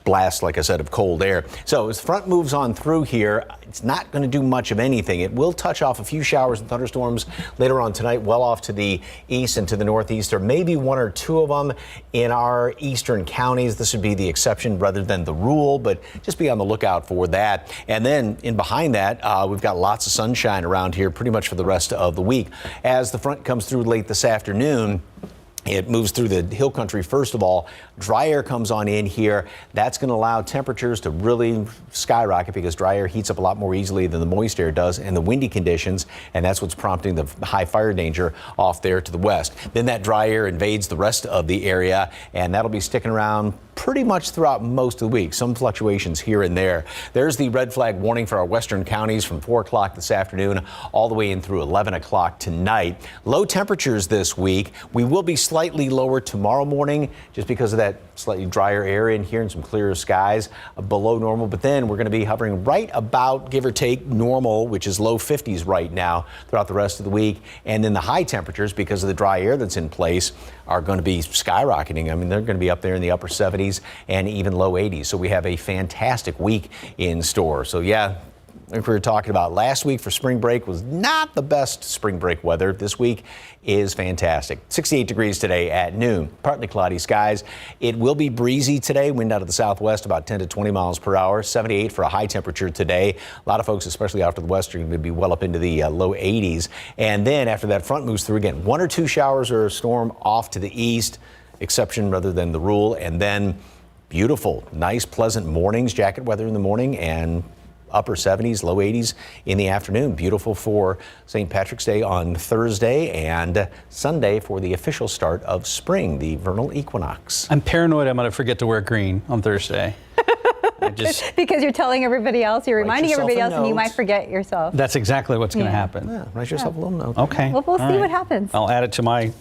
blast, like I said, of cold air. So as the front moves on through here, it's not going to do much of anything. It will touch off a few showers and thunderstorms later on tonight, well off to the east and to the northeast. There may be one or two of them in our eastern counties. This would be the exception rather than the rule, but just be on the lookout for that. And then in behind that, we've got lots of sunshine around here pretty much for the rest of the week. As the front comes through late this afternoon, it moves through the hill country first of all. Dry air comes on in here. That's going to allow temperatures to really skyrocket because dry air heats up a lot more easily than the moist air does and the windy conditions. And that's what's prompting the high fire danger off there to the west. Then that dry air invades the rest of the area, and that'll be sticking around pretty much throughout most of the week. Some fluctuations here and there. There's the red flag warning for our western counties from 4 o'clock this afternoon all the way in through 11 o'clock tonight. Low temperatures this week. We will be slightly lower tomorrow morning just because of that slightly drier air in here and some clearer skies below normal. But then we're going to be hovering right about, give or take, normal, which is low 50s right now throughout the rest of the week. And then the high temperatures, because of the dry air that's in place, are going to be skyrocketing. I mean, they're going to be up there in the upper 70s and even low 80s. So we have a fantastic week in store. So yeah, like we were talking about last week for spring break was not the best spring break weather. This week is fantastic. 68 degrees today at noon. Partly cloudy skies. It will be breezy today. Wind out of the southwest about 10 to 20 miles per hour. 78 for a high temperature today. A lot of folks, especially out to the west, are going to be well up into the low 80s. And then after that front moves through again, 1 or 2 showers or a storm off to the east. Exception rather than the rule. And then beautiful, nice, pleasant mornings. Jacket weather in the morning and upper 70s, low 80s in the afternoon. Beautiful for St. Patrick's Day on Thursday and Sunday for the official start of spring, the vernal equinox. I'm paranoid I'm going to forget to wear green on Thursday. Because you're telling everybody else, you're reminding everybody else, and you might forget yourself. That's exactly what's going to happen. Yeah, write yourself a little note. Okay. Well, we'll see what happens. I'll add it to my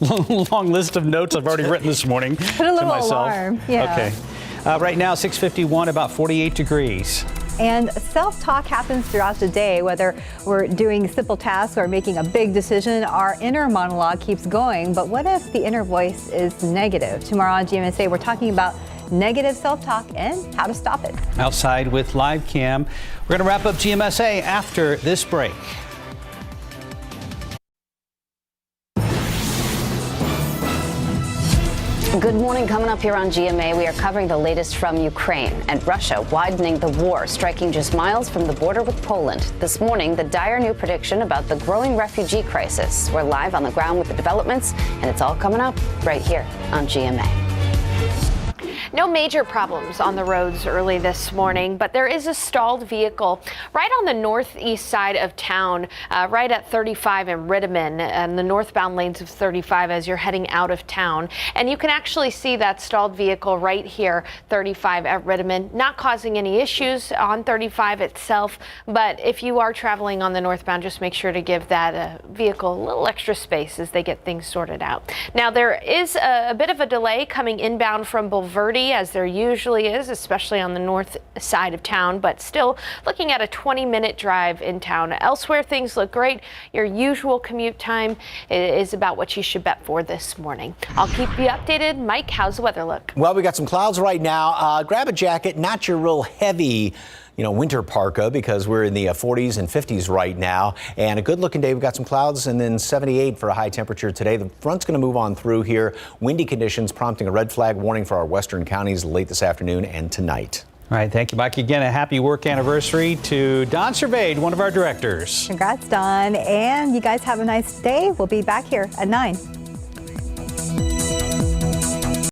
long list of notes I've already written this morning. Put a little to myself. alarm. Yeah. Okay. Right now, 6:51, about 48 degrees. And self-talk happens throughout the day, whether we're doing simple tasks or making a big decision. Our inner monologue keeps going. But what if the inner voice is negative? Tomorrow on GMSA, we're talking about negative self-talk and how to stop it. Outside with Live Cam. We're going to wrap up GMSA after this break. Good morning. Coming up here on GMA, we are covering the latest from Ukraine and Russia widening the war, striking just miles from the border with Poland. This morning, the dire new prediction about the growing refugee crisis. We're live on the ground with the developments, and it's all coming up right here on GMA. No major problems on the roads early this morning, but there is a stalled vehicle right on the northeast side of town, right at 35 in Rittiman and the northbound lanes of 35 as you're heading out of town. And you can actually see that stalled vehicle right here, 35 at Rittiman, not causing any issues on 35 itself. But if you are traveling on the northbound, just make sure to give that vehicle a little extra space as they get things sorted out. Now, there is a bit of a delay coming inbound from Bulverde, as there usually is, especially on the north side of town, but still looking at a 20-minute drive in town. Elsewhere, things look great. Your usual commute time is about what you should bet for this morning. I'll keep you updated. Mike, how's the weather look? Well, we got some clouds right now. Grab a jacket, not your real heavy winter parka, because we're in the 40s and 50s right now. And a good looking day. We've got some clouds and then 78 for a high temperature today. The front's going to move on through here. Windy conditions prompting a red flag warning for our western counties late this afternoon and tonight. All right. Thank you, Mike. Again, a happy work anniversary to Don Servade, one of our directors. Congrats, Don. And you guys have a nice day. We'll be back here at 9.